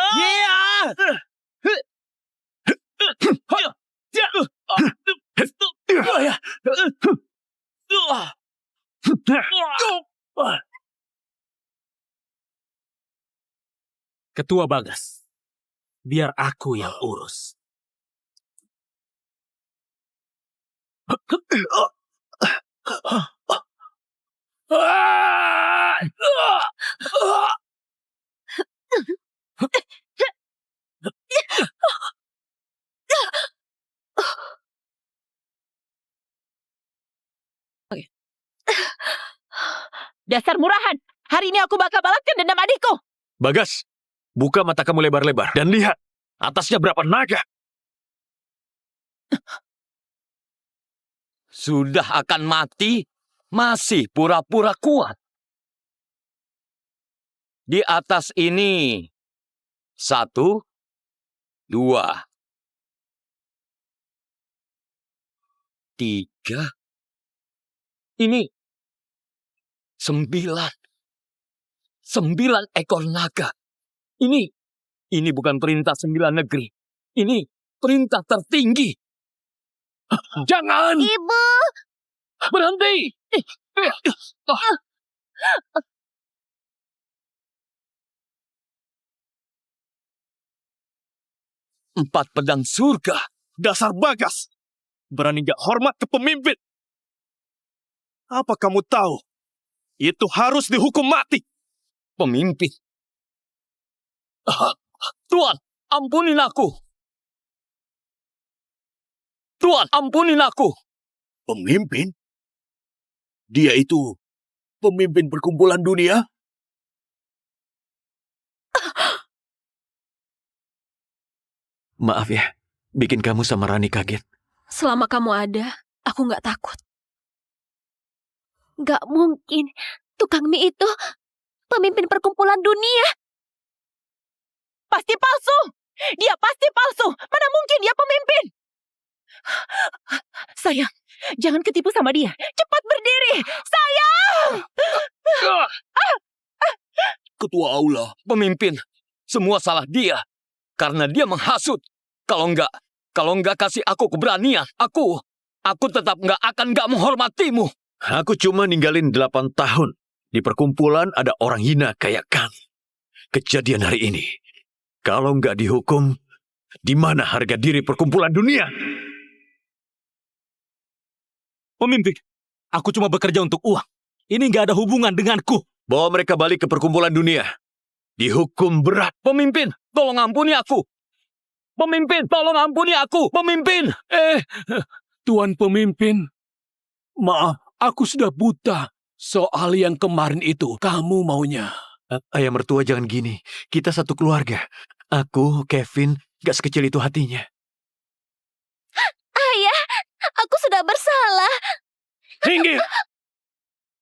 Ketua Bagas, biar aku yang urus. Dasar murahan. Hari ini aku bakal balaskan dendam adikku. Bagas, buka mata kamu lebar-lebar dan lihat atasnya berapa naga. Sudah akan mati, masih pura-pura kuat. Di atas ini, 1, 2, 3. Ini 9. 9 ekor naga. Ini bukan perintah 9 negeri. Ini perintah tertinggi. Jangan! Ibu! Berhenti! 4 pedang surga. Dasar Bagas! Berani gak hormat ke pemimpin? Apa kamu tahu? Itu harus dihukum mati. Pemimpin. Tuan, ampunin aku. Tuan, ampunin aku. Pemimpin? Dia itu pemimpin perkumpulan dunia? Maaf ya, bikin kamu sama Rani kaget. Selama kamu ada, aku nggak takut. Gak mungkin. Tukang mie itu pemimpin perkumpulan dunia. Pasti palsu. Dia pasti palsu. Mana mungkin dia pemimpin? Sayang, jangan ketipu sama dia. Cepat berdiri. Sayang! Ketua Aula. Pemimpin, semua salah dia. Karena dia menghasut. Kalau enggak, Kalau nggak kasih aku keberanian, aku tetap nggak menghormatimu. Aku cuma ninggalin 8 tahun. Di perkumpulan ada orang hina kayak kamu. Kejadian hari ini, kalau nggak dihukum, di mana harga diri perkumpulan dunia? Pemimpin, aku cuma bekerja untuk uang. Ini nggak ada hubungan denganku. Bawa mereka balik ke perkumpulan dunia. Dihukum berat. Pemimpin, tolong ampuni aku. Pemimpin, tolong ampuni aku. Pemimpin. Tuan pemimpin, maaf, aku sudah buta. Soal yang kemarin itu, kamu maunya. Ayah mertua jangan gini. Kita satu keluarga. Aku, Kevin, gak sekecil itu hatinya. Ayah, aku sudah bersalah. Minggir!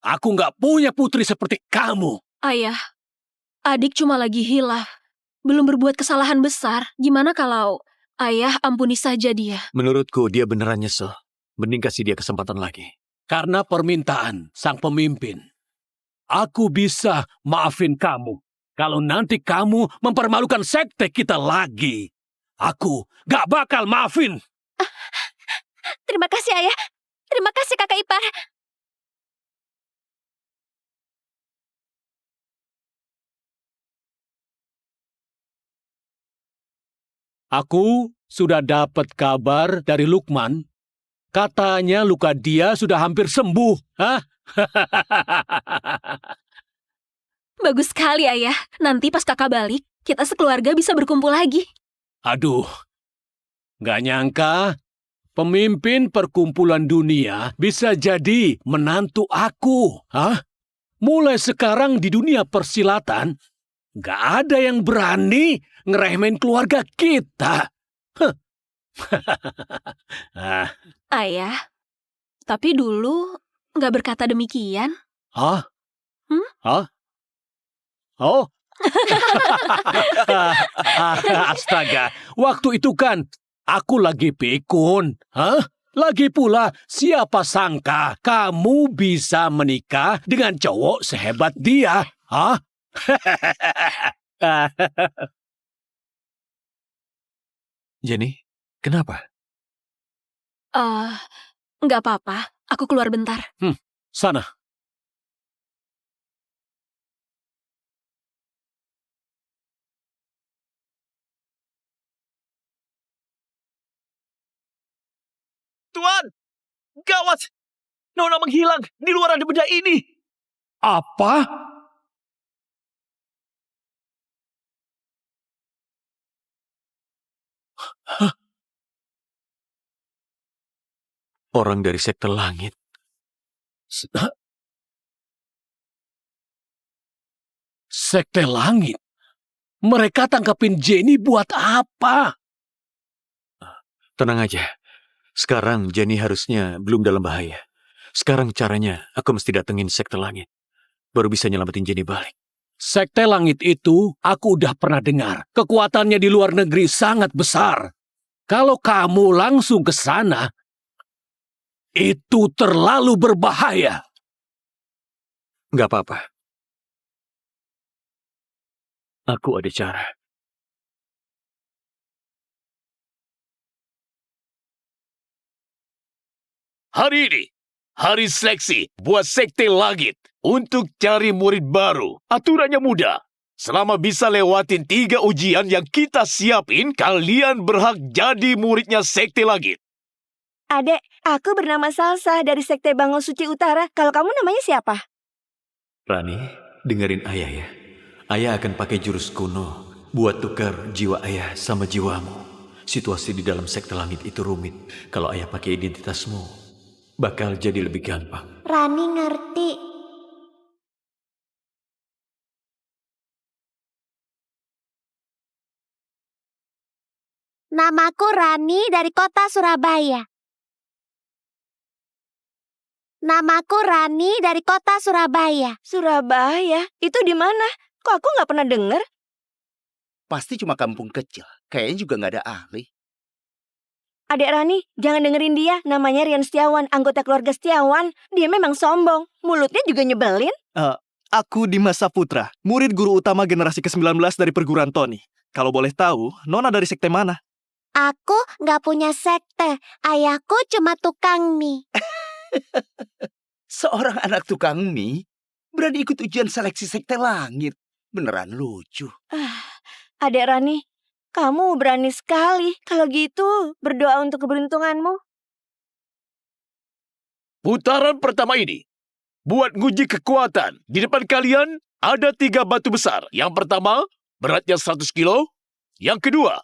Aku nggak punya putri seperti kamu. Ayah, adik cuma lagi hilaf. Belum berbuat kesalahan besar. Gimana kalau ayah ampuni saja dia? Menurutku dia beneran nyesel. Mending kasih dia kesempatan lagi. Karena permintaan sang pemimpin, aku bisa maafin kamu. Kalau nanti kamu mempermalukan sekte kita lagi, aku gak bakal maafin. Terima kasih, Ayah. Terima kasih, kakak ipar. Aku sudah dapat kabar dari Lukman. Katanya luka dia sudah hampir sembuh. Hah? Bagus sekali, Ayah. Nanti pas kakak balik, kita sekeluarga bisa berkumpul lagi. Aduh, gak nyangka pemimpin perkumpulan dunia bisa jadi menantu aku. Hah? Mulai sekarang di dunia persilatan, gak ada yang berani ngeremehin keluarga kita. Huh. Ayah, tapi dulu nggak berkata demikian. Hah? Hah? Oh? Astaga, waktu itu kan aku lagi pikun. Hah? Lagi pula, siapa sangka kamu bisa menikah dengan cowok sehebat dia? Hah? Jenny, kenapa? Nggak apa-apa. Aku keluar bentar. Sana. Tuan! Gawat! Nona menghilang. Di luar ada benda ini. Apa? Hah? Orang dari sekte langit. Sekte langit? Mereka tangkapin Jenny buat apa? Tenang aja. Sekarang Jenny harusnya belum dalam bahaya. Sekarang caranya aku mesti datengin sekte langit. Baru bisa nyelamatin Jenny balik. Sekte langit itu aku udah pernah dengar. Kekuatannya di luar negeri sangat besar. Kalau kamu langsung ke sana, itu terlalu berbahaya. Gak apa-apa. Aku ada cara. Hari ini, hari seleksi buat sekte langit untuk cari murid baru. Aturannya mudah. Selama bisa lewatin 3 ujian yang kita siapin, kalian berhak jadi muridnya sekte langit. Adek, aku bernama Salsa dari Sekte Bangun Suci Utara. Kalau kamu namanya siapa? Rani, dengerin ayah ya. Ayah akan pakai jurus kuno buat tukar jiwa ayah sama jiwamu. Situasi di dalam sekte langit itu rumit. Kalau ayah pakai identitasmu, bakal jadi lebih gampang. Rani ngerti. Namaku Rani dari kota Surabaya. Namaku Rani dari kota Surabaya. Surabaya? Itu di mana? Kok aku nggak pernah dengar? Pasti cuma kampung kecil. Kayaknya juga nggak ada ahli. Adek Rani, jangan dengerin dia. Namanya Rian Setiawan, anggota keluarga Setiawan. Dia memang sombong. Mulutnya juga nyebelin. Aku Dimas Saputra, murid guru utama generasi ke-19 dari perguruan Tony. Kalau boleh tahu, Nona dari sekte mana? Aku nggak punya sekte. Ayahku cuma tukang mie. Seorang anak tukang mie berani ikut ujian seleksi sekte langit. Beneran lucu. Adik Rani, kamu berani sekali. Kalau gitu, berdoa untuk keberuntunganmu. Putaran pertama ini, buat nguji kekuatan. Di depan kalian ada 3 batu besar. Yang pertama, beratnya 100 kilo. Yang kedua,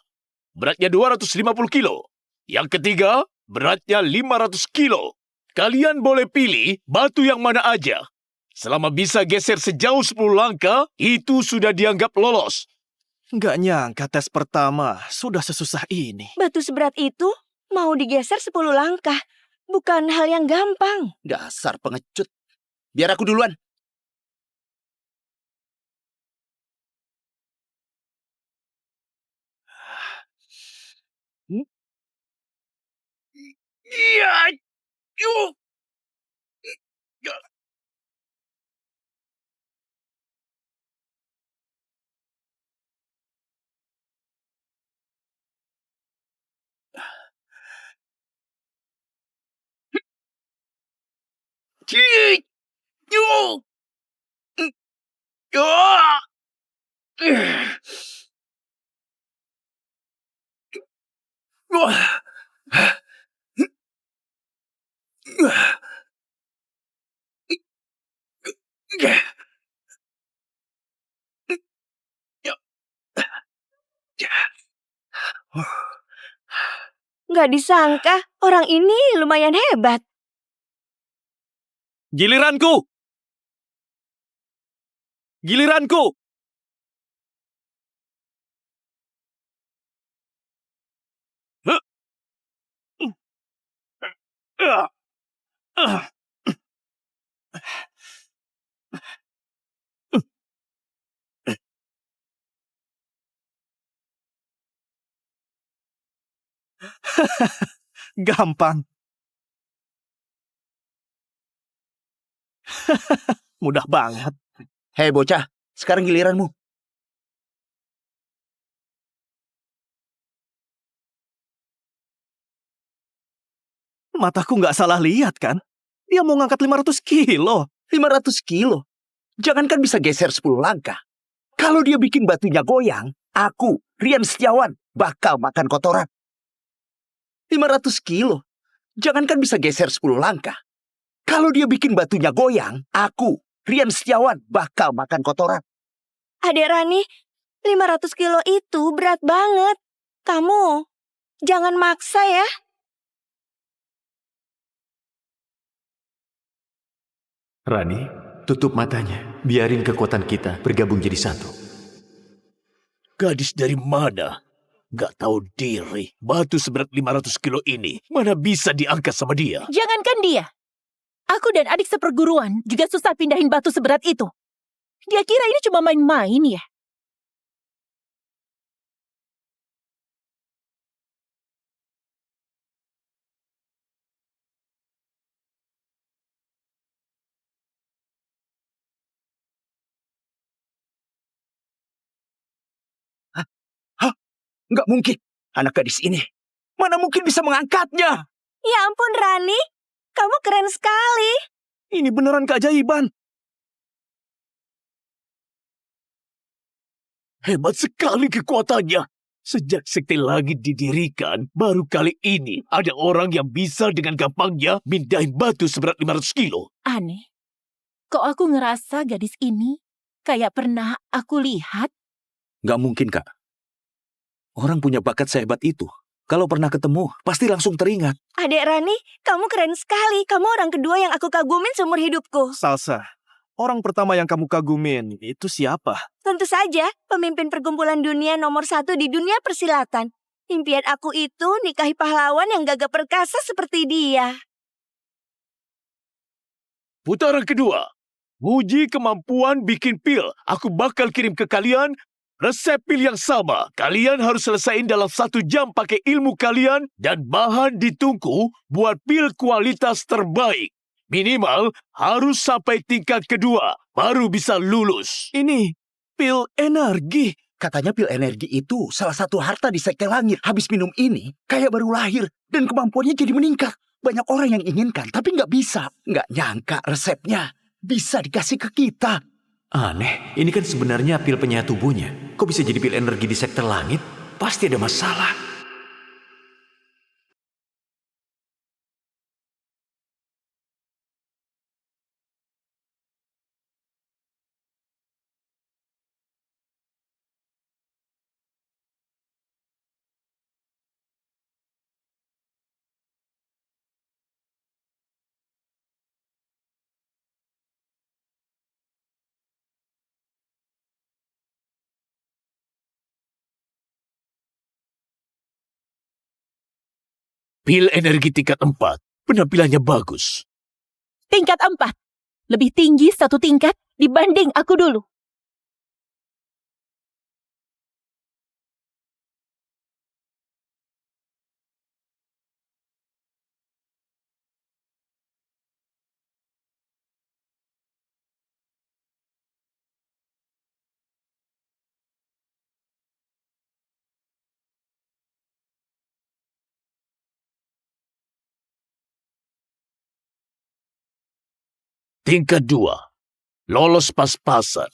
beratnya 250 kilo. Yang ketiga, beratnya 500 kilo. Kalian boleh pilih batu yang mana aja. Selama bisa geser sejauh 10 langkah, itu sudah dianggap lolos. Nggak nyangka tes pertama sudah sesusah ini. Batu seberat itu mau digeser 10 langkah. Bukan hal yang gampang. Dasar pengecut. Biar aku duluan. Iya. Nggak disangka, orang ini lumayan hebat. Giliranku! Giliranku! Gampang. Mudah banget. Hei bocah, sekarang giliranmu. Mataku nggak salah lihat kan? Dia mau ngangkat 500 kilo. 500 kilo. Jangankan bisa geser 10 langkah. Kalau dia bikin batunya goyang, aku, Rian Setiawan, bakal makan kotoran. 500 kilo. Jangankan bisa geser 10 langkah. Kalau dia bikin batunya goyang, aku, Rian Setiawan, bakal makan kotoran. Adik Rani, 500 kilo itu berat banget. Kamu jangan maksa ya. Rani, tutup matanya. Biarin kekuatan kita bergabung jadi satu. Gadis dari mana? Gak tahu diri. Batu seberat 500 kilo ini, mana bisa diangkat sama dia? Jangankan dia. Aku dan adik seperguruan juga susah pindahin batu seberat itu. Dia kira ini cuma main-main ya? Nggak mungkin. Anak gadis ini, mana mungkin bisa mengangkatnya? Ya ampun Rani, kamu keren sekali. Ini beneran keajaiban. Hebat sekali kekuatannya. Sejak sekte langit didirikan, baru kali ini ada orang yang bisa dengan gampangnya mindahin batu seberat 500 kilo. Aneh. Kok aku ngerasa gadis ini kayak pernah aku lihat? Nggak mungkin, Kak. Orang punya bakat sehebat itu. Kalau pernah ketemu, pasti langsung teringat. Adik Rani, kamu keren sekali. Kamu orang kedua yang aku kagumin seumur hidupku. Salsa, orang pertama yang kamu kagumin itu siapa? Tentu saja, pemimpin perkumpulan dunia nomor 1 di dunia persilatan. Impian aku itu nikahi pahlawan yang gagah perkasa seperti dia. Putaran kedua. Uji kemampuan bikin pil. Aku bakal kirim ke kalian resep pil yang sama. Kalian harus selesaiin dalam 1 jam pakai ilmu kalian dan bahan ditungku buat pil kualitas terbaik. Minimal harus sampai tingkat kedua, baru bisa lulus. Ini pil energi. Katanya pil energi itu salah satu harta di sekte langit. Habis minum ini, kayak baru lahir. Dan kemampuannya jadi meningkat. Banyak orang yang inginkan, tapi nggak bisa. Nggak nyangka resepnya bisa dikasih ke kita. Aneh, ini kan sebenarnya pil penyayat tubuhnya. Kok bisa jadi pil energi di sekte langit? Pasti ada masalah. Pil energi tingkat 4. Penampilannya bagus. Tingkat 4. Lebih tinggi 1 tingkat dibanding aku dulu. Tingkat 2. Lolos pas-pasan.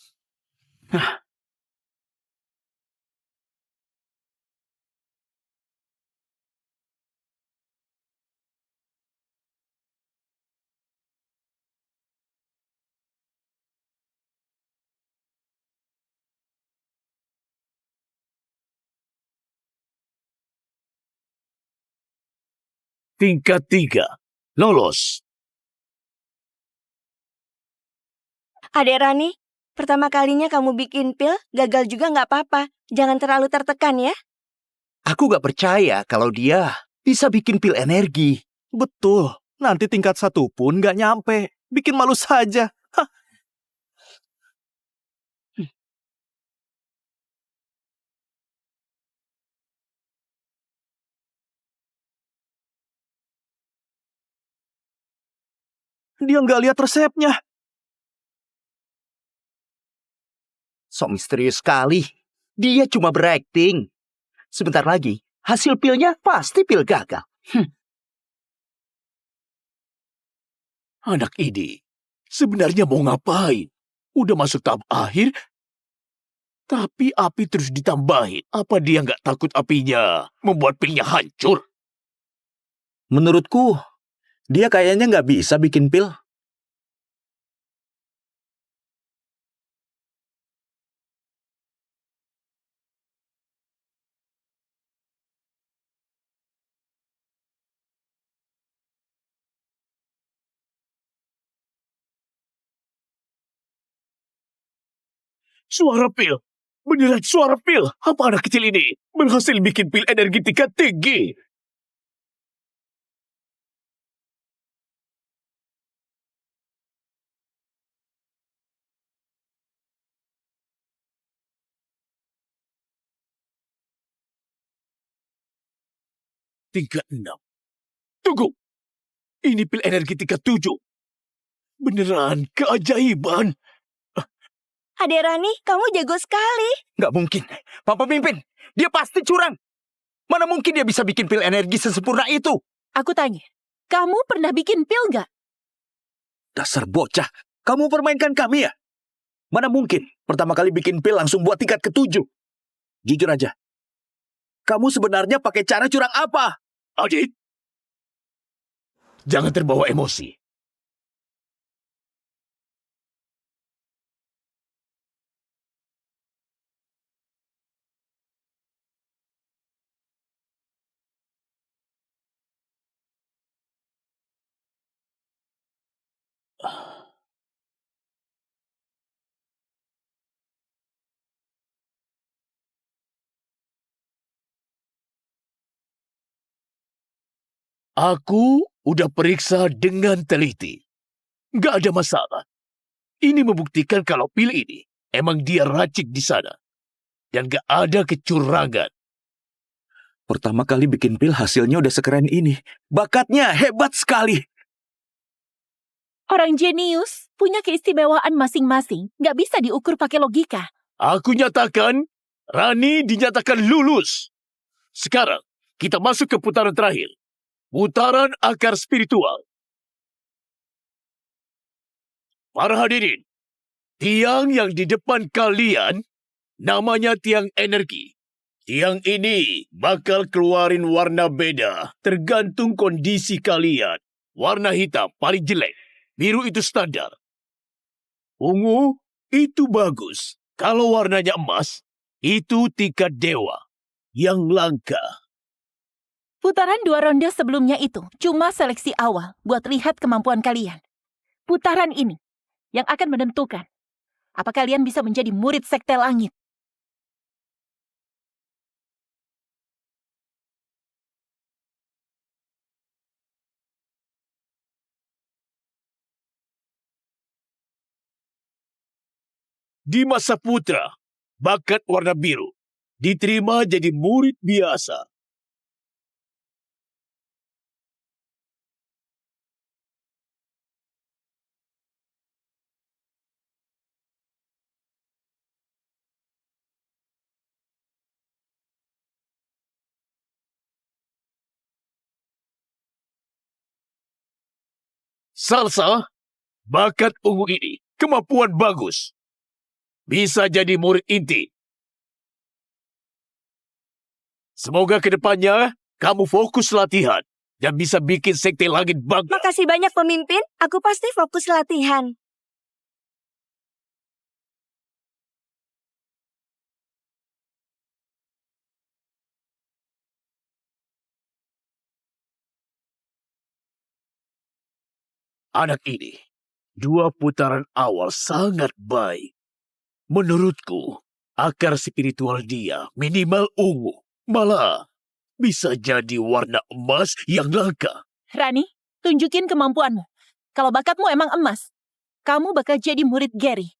Tingkat 3. Lolos. Adek Rani, pertama kalinya kamu bikin pil, gagal juga nggak apa-apa. Jangan terlalu tertekan ya. Aku gak percaya kalau dia bisa bikin pil energi. Betul. Nanti tingkat 1 pun nggak nyampe. Bikin malu saja. Hah. Dia nggak lihat resepnya. Sok misterius sekali. Dia cuma berakting. Sebentar lagi, hasil pilnya pasti pil gagal. Anak ini sebenarnya mau ngapain? Udah masuk tahap akhir, tapi api terus ditambahin. Apa dia nggak takut apinya membuat pilnya hancur? Menurutku, dia kayaknya nggak bisa bikin pil. Suara pil. Beneran suara pil. Apa anak kecil ini berhasil bikin pil energi tingkat tinggi? Tingkat 6. Tunggu. Ini pil energi tingkat 7. Beneran keajaiban. Adek Rani, kamu jago sekali. Gak mungkin. Pak Pemimpin, dia pasti curang. Mana mungkin dia bisa bikin pil energi sesempurna itu? Aku tanya, kamu pernah bikin pil nggak? Dasar bocah, kamu permainkan kami ya? Mana mungkin pertama kali bikin pil langsung buat tingkat ke-7? Jujur aja, kamu sebenarnya pakai cara curang apa? Adit, jangan terbawa emosi. Aku udah periksa dengan teliti. Nggak ada masalah. Ini membuktikan kalau pil ini emang dia racik di sana. Dan nggak ada kecurangan. Pertama kali bikin pil hasilnya udah sekeren ini. Bakatnya hebat sekali. Orang jenius punya keistimewaan masing-masing, nggak bisa diukur pakai logika. Aku nyatakan Rani dinyatakan lulus. Sekarang, kita masuk ke putaran terakhir. Putaran akar spiritual. Para hadirin, tiang yang di depan kalian namanya tiang energi. Tiang ini bakal keluarin warna beda tergantung kondisi kalian. Warna hitam paling jelek, biru itu standar. Ungu itu bagus. Kalau warnanya emas, itu tingkat dewa yang langka. Putaran 2 ronde sebelumnya itu cuma seleksi awal buat lihat kemampuan kalian. Putaran ini yang akan menentukan apa kalian bisa menjadi murid Sekte Langit. Di masa putra, bakat warna biru diterima jadi murid biasa. Salsa, bakat ungu ini kemampuan bagus. Bisa jadi murid inti. Semoga ke depannya kamu fokus latihan dan bisa bikin Sekte Langit bangga. Makasih banyak pemimpin, aku pasti fokus latihan. Anak ini, 2 putaran awal sangat baik. Menurutku, akar spiritual dia minimal ungu. Malah, bisa jadi warna emas yang langka. Rani, tunjukin kemampuanmu. Kalau bakatmu emang emas, kamu bakal jadi murid Gary.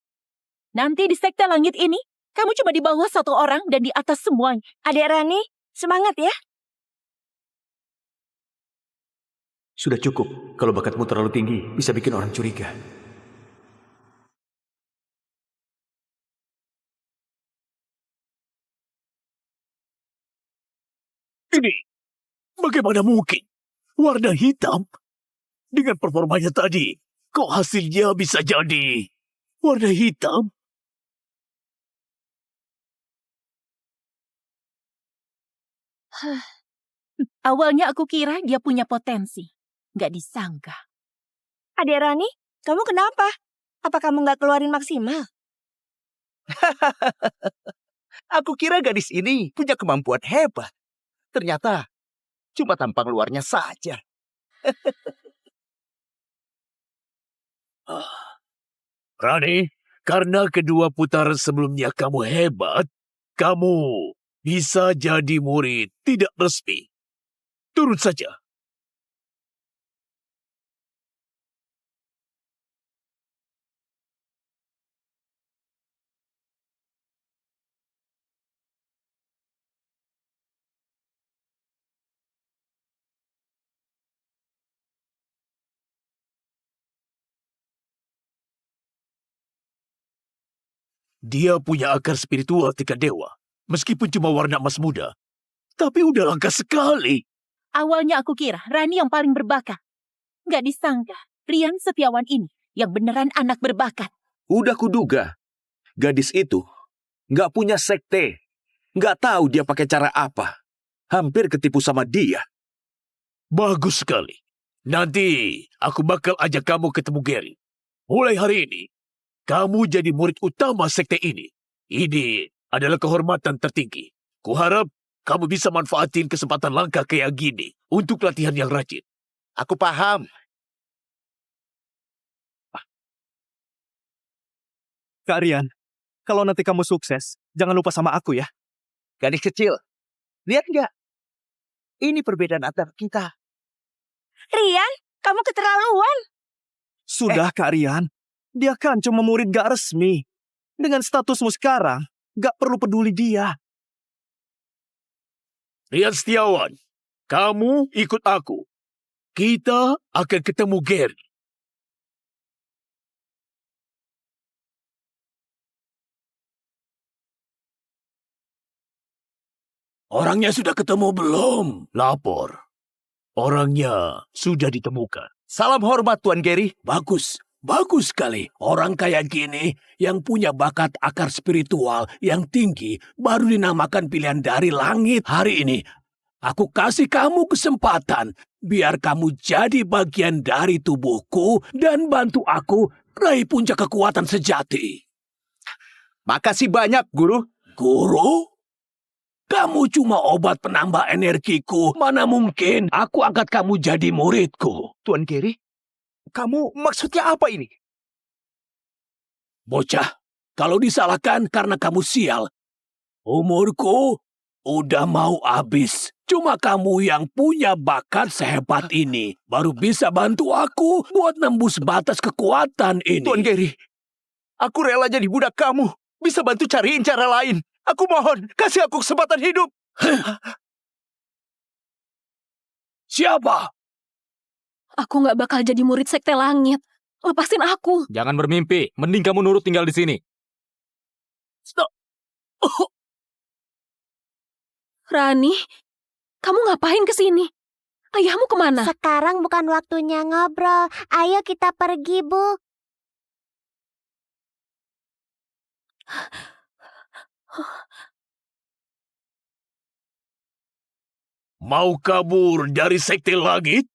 Nanti di Sekte Langit ini, kamu cuma di bawah 1 orang dan di atas semuanya. Adik Rani, semangat ya. Sudah cukup. Kalau bakatmu terlalu tinggi, bisa bikin orang curiga. Ini, bagaimana mungkin? Warna hitam? Dengan performanya tadi, kok hasilnya bisa jadi warna hitam? Awalnya aku kira dia punya potensi. Nggak disangka. Adik Rani, kamu kenapa? Apa kamu nggak keluarin maksimal? Aku kira gadis ini punya kemampuan hebat. Ternyata cuma tampang luarnya saja. Rani, karena kedua putaran sebelumnya kamu hebat, kamu bisa jadi murid tidak resmi. Turun saja. Dia punya akar spiritual tingkat dewa. Meskipun cuma warna emas muda. Tapi udah langka sekali. Awalnya aku kira Rani yang paling berbakat. Nggak disangka, Rian Setiawan ini yang beneran anak berbakat. Udah kuduga, gadis itu nggak punya sekte. Nggak tahu dia pakai cara apa. Hampir ketipu sama dia. Bagus sekali. Nanti aku bakal ajak kamu ketemu Gary. Mulai hari ini, kamu jadi murid utama sekte ini. Ini adalah kehormatan tertinggi. Kuharap kamu bisa manfaatin kesempatan langka kayak gini untuk latihan yang rajin. Aku paham. Kak Rian, kalau nanti kamu sukses, jangan lupa sama aku ya. Gadis kecil, lihat nggak? Ini perbedaan antara kita. Rian, kamu keterlaluan. Sudah Kak Rian, dia kan cuma murid gak resmi. Dengan statusmu sekarang, gak perlu peduli dia. Rian Setiawan, kamu ikut aku. Kita akan ketemu Gary. Orangnya sudah ketemu belum? Lapor. Orangnya sudah ditemukan. Salam hormat, Tuan Gary. Bagus. Bagus sekali. Orang kayak gini yang punya bakat akar spiritual yang tinggi baru dinamakan pilihan dari langit. Hari ini, aku kasih kamu kesempatan biar kamu jadi bagian dari tubuhku dan bantu aku raih puncak kekuatan sejati. Makasih banyak, Guru. Guru? Kamu cuma obat penambah energiku. Mana mungkin aku angkat kamu jadi muridku. Tuan Gary, kamu maksudnya apa ini? Bocah, kalau disalahkan karena kamu sial, umurku udah mau habis. Cuma kamu yang punya bakat sehebat ini baru bisa bantu aku buat nembus batas kekuatan ini. Tuan Gary, aku rela jadi budak kamu. Bisa bantu cariin cara lain. Aku mohon, kasih aku kesempatan hidup. Siapa? Aku nggak bakal jadi murid Sekte Langit. Lepasin aku. Jangan bermimpi. Mending kamu nurut tinggal di sini. Stop. Rani, kamu ngapain ke sini? Ayahmu kemana? Sekarang bukan waktunya ngobrol. Ayo kita pergi, Bu. Mau kabur dari Sekte Langit?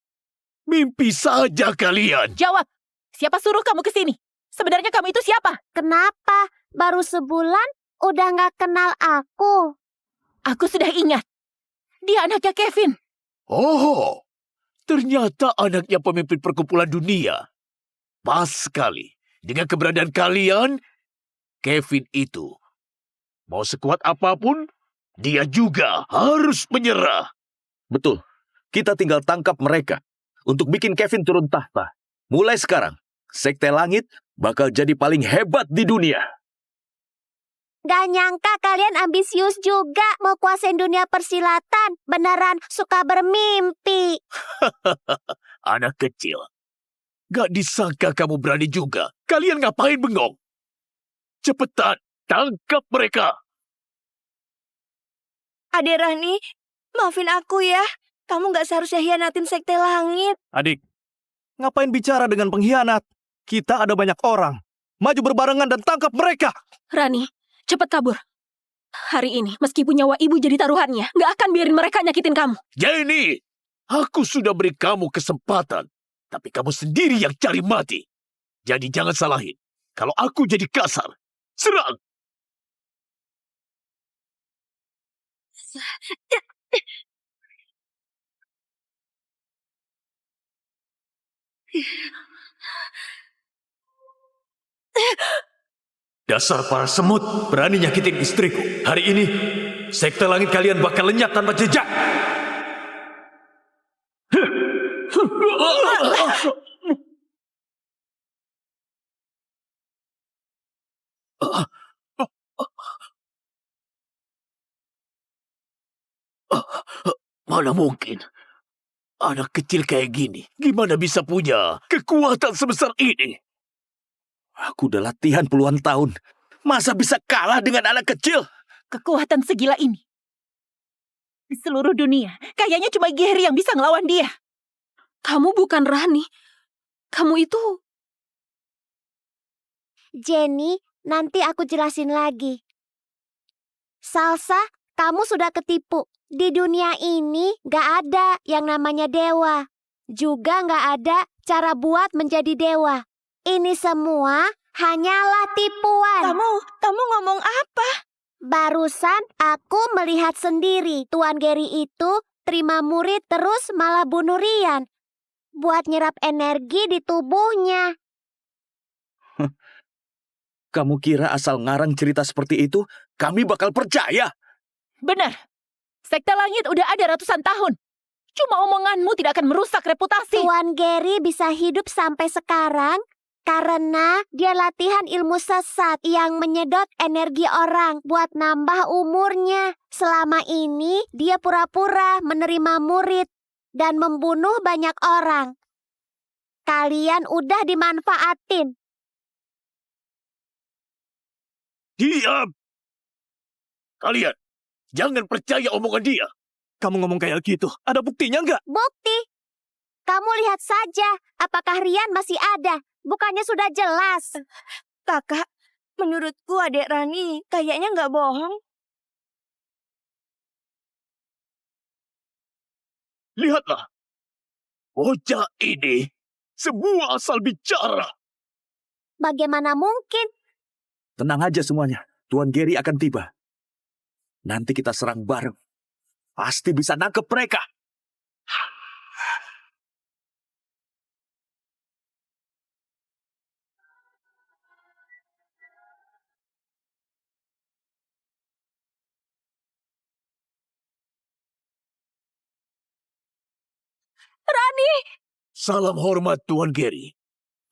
Mimpi saja kalian. Jawab. Siapa suruh kamu ke sini? Sebenarnya kamu itu siapa? Kenapa? Baru sebulan udah nggak kenal aku. Aku sudah ingat. Dia anaknya Kevin. Oh, ternyata anaknya pemimpin perkumpulan dunia. Pas sekali. Dengan keberadaan kalian, Kevin itu mau sekuat apapun, dia juga harus menyerah. Betul. Kita tinggal tangkap mereka untuk bikin Kevin turun tahta. Mulai sekarang, Sekte Langit bakal jadi paling hebat di dunia. Gak nyangka kalian ambisius juga mau kuasain dunia persilatan. Beneran suka bermimpi. Anak kecil. Gak disangka kamu berani juga. Kalian ngapain bengong? Cepetan, tangkap mereka. Adik Rani, maafin aku ya. Kamu gak seharusnya hianatin Sekte Langit. Adik, ngapain bicara dengan pengkhianat? Kita ada banyak orang. Maju berbarengan dan tangkap mereka. Rani, cepet kabur. Hari ini, meskipun nyawa ibu jadi taruhannya, nggak akan biarin mereka nyakitin kamu. Jenny, aku sudah beri kamu kesempatan. Tapi kamu sendiri yang cari mati. Jadi jangan salahin. Kalau aku jadi kasar, serang. Dasar para semut berani nyakitin istriku. Hari ini, Sekte Langit kalian bakal lenyap tanpa jejak. Mana mungkin? Anak kecil kayak gini, gimana bisa punya kekuatan sebesar ini? Aku udah latihan puluhan tahun. Masa bisa kalah dengan anak kecil? Kekuatan segila ini. Di seluruh dunia, kayaknya cuma Gary yang bisa ngelawan dia. Kamu bukan Rani. Kamu itu... Jenny, nanti aku jelasin lagi. Salsa, kamu sudah ketipu. Di dunia ini gak ada yang namanya dewa. Juga gak ada cara buat menjadi dewa. Ini semua hanyalah tipuan. Kamu ngomong apa? Barusan aku melihat sendiri Tuan Gary itu terima murid terus malah bunuh Rian. Buat nyerap energi di tubuhnya. Kamu kira asal ngarang cerita seperti itu, kami bakal percaya? Benar. Sekte Langit udah ada ratusan tahun. Cuma omonganmu tidak akan merusak reputasi. Tuan Gary bisa hidup sampai sekarang karena dia latihan ilmu sesat yang menyedot energi orang buat nambah umurnya. Selama ini dia pura-pura menerima murid dan membunuh banyak orang. Kalian udah dimanfaatin. Diam! Kalian, Jangan percaya omongan dia. Kamu ngomong kayak gitu, ada buktinya nggak? Bukti? Kamu lihat saja, apakah Rian masih ada? Bukannya sudah jelas. Kakak, menurutku adik Rani kayaknya nggak bohong. Lihatlah. Bocah ini semua asal bicara. Bagaimana mungkin? Tenang aja semuanya. Tuan Gary akan tiba. Nanti kita serang bareng. Pasti bisa nangkep mereka. Rani! Salam hormat Tuan Gary.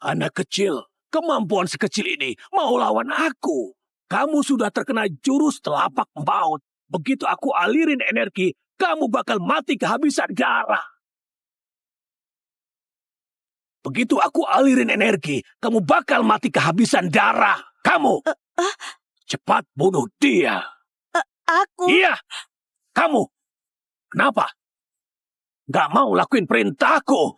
Anak kecil, kemampuan sekecil ini mau lawan aku. Kamu sudah terkena jurus telapak maut. Begitu aku alirin energi, kamu bakal mati kehabisan darah. Begitu aku alirin energi, kamu bakal mati kehabisan darah. Kamu! Cepat bunuh dia. Aku? Iya, kamu. Kenapa? Gak mau lakuin perintahku.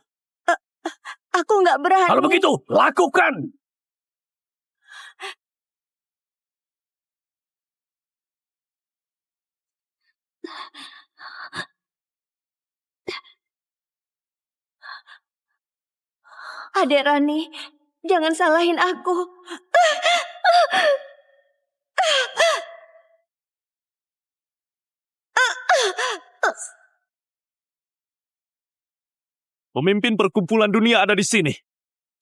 Aku nggak berani. Kalau begitu, lakukan. Adek Rani, jangan salahin aku. Pemimpin perkumpulan dunia ada di sini.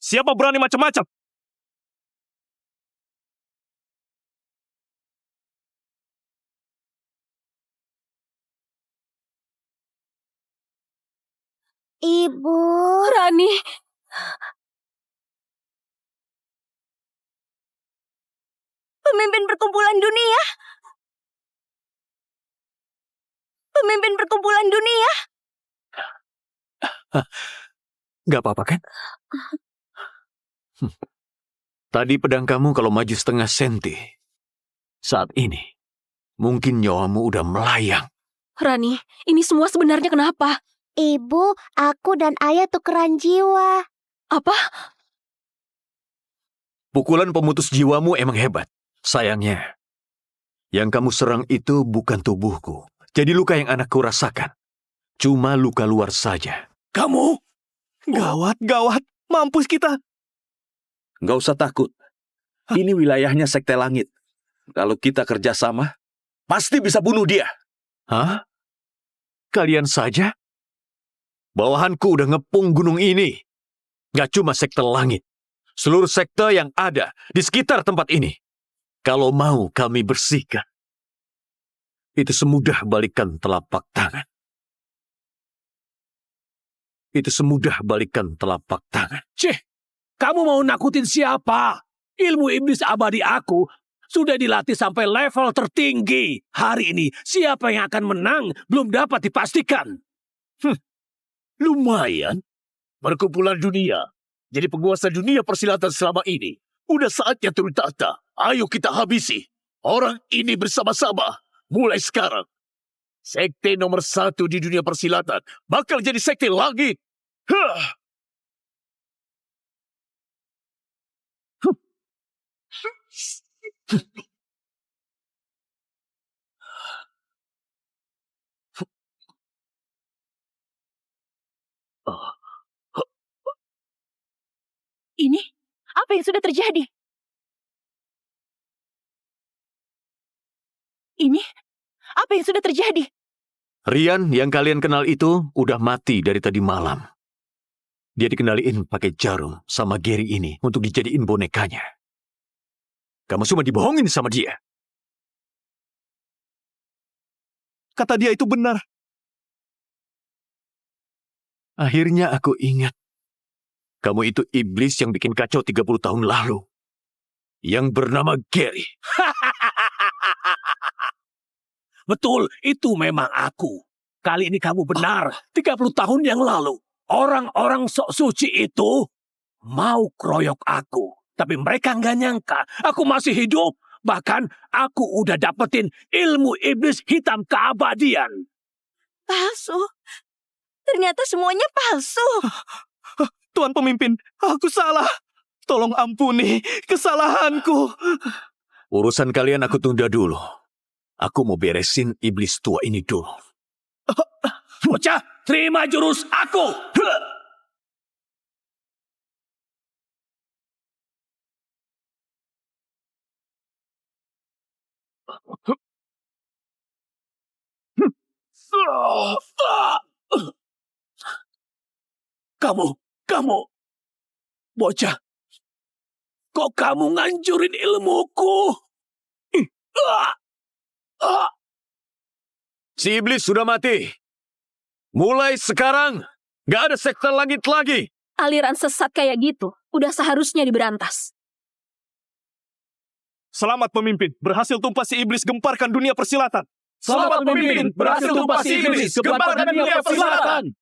Siapa berani macam-macam? Ibu. Rani. Pemimpin perkumpulan dunia. Pemimpin perkumpulan dunia. Gak apa-apa kan? Tadi pedang kamu kalau maju setengah senti. Saat ini, mungkin nyawamu udah melayang. Rani, ini semua sebenarnya kenapa? Ibu, aku dan ayah tukeran jiwa. Apa? Pukulan pemutus jiwamu emang hebat. Sayangnya, yang kamu serang itu bukan tubuhku. Jadi luka yang anakku rasakan. Cuma luka luar saja. Kamu? Gawat, gawat. Mampus kita. Nggak usah takut. Ini wilayahnya Sekte Langit. Kalau kita kerjasama, pasti bisa bunuh dia. Hah? Kalian saja? Bawahanku udah ngepung gunung ini. Gak cuma Sekte Langit. Seluruh sekte yang ada di sekitar tempat ini. Kalau mau kami bersihkan. Itu semudah balikan telapak tangan. Itu semudah balikan telapak tangan. Cih, kamu mau nakutin siapa? Ilmu iblis abadi aku sudah dilatih sampai level tertinggi. Hari ini siapa yang akan menang belum dapat dipastikan. Lumayan. Perkumpulan dunia. Jadi penguasa dunia persilatan selama ini. Udah saatnya turun tahta. Ayo kita habisi. Orang ini bersama-sama. Mulai sekarang. Sekte nomor 1 di dunia persilatan bakal jadi sekte langit. Ini apa yang sudah terjadi? Ini apa yang sudah terjadi? Rian yang kalian kenal itu udah mati dari tadi malam. Dia dikenaliin pakai jarum sama Gary ini untuk dijadiin bonekanya. Kamu cuma dibohongin sama dia. Kata dia itu benar. Akhirnya aku ingat. Kamu itu iblis yang bikin kacau 30 tahun lalu. Yang bernama Gary. Betul, itu memang aku. Kali ini kamu benar. 30 tahun yang lalu, orang-orang sok suci itu mau keroyok aku. Tapi mereka nggak nyangka aku masih hidup. Bahkan aku udah dapetin ilmu iblis hitam keabadian. Palsu. Ternyata semuanya palsu. Tuan pemimpin, aku salah. Tolong ampuni kesalahanku. Urusan kalian aku tunda dulu. Aku mau beresin iblis tua ini dulu. Bocah, terima jurus aku. Kamu, bocah, kok kamu ngancurin ilmuku? Si iblis sudah mati. Mulai sekarang, gak ada sekte langit lagi. Aliran sesat kayak gitu udah seharusnya diberantas. Selamat pemimpin, berhasil tumpas si iblis gemparkan dunia persilatan. Selamat pemimpin, berhasil tumpas si iblis, gemparkan dunia persilatan.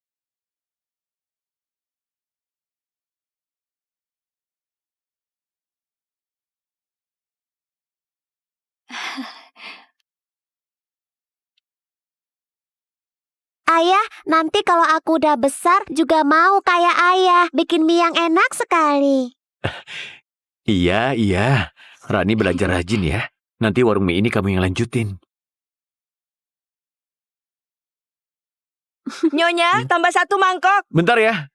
Ayah, nanti kalau aku udah besar juga mau kayak ayah. Bikin mie yang enak sekali. Iya. Rani belajar rajin ya. Nanti warung mie ini kamu yang lanjutin. Nyonya, tambah 1 mangkok. Bentar ya.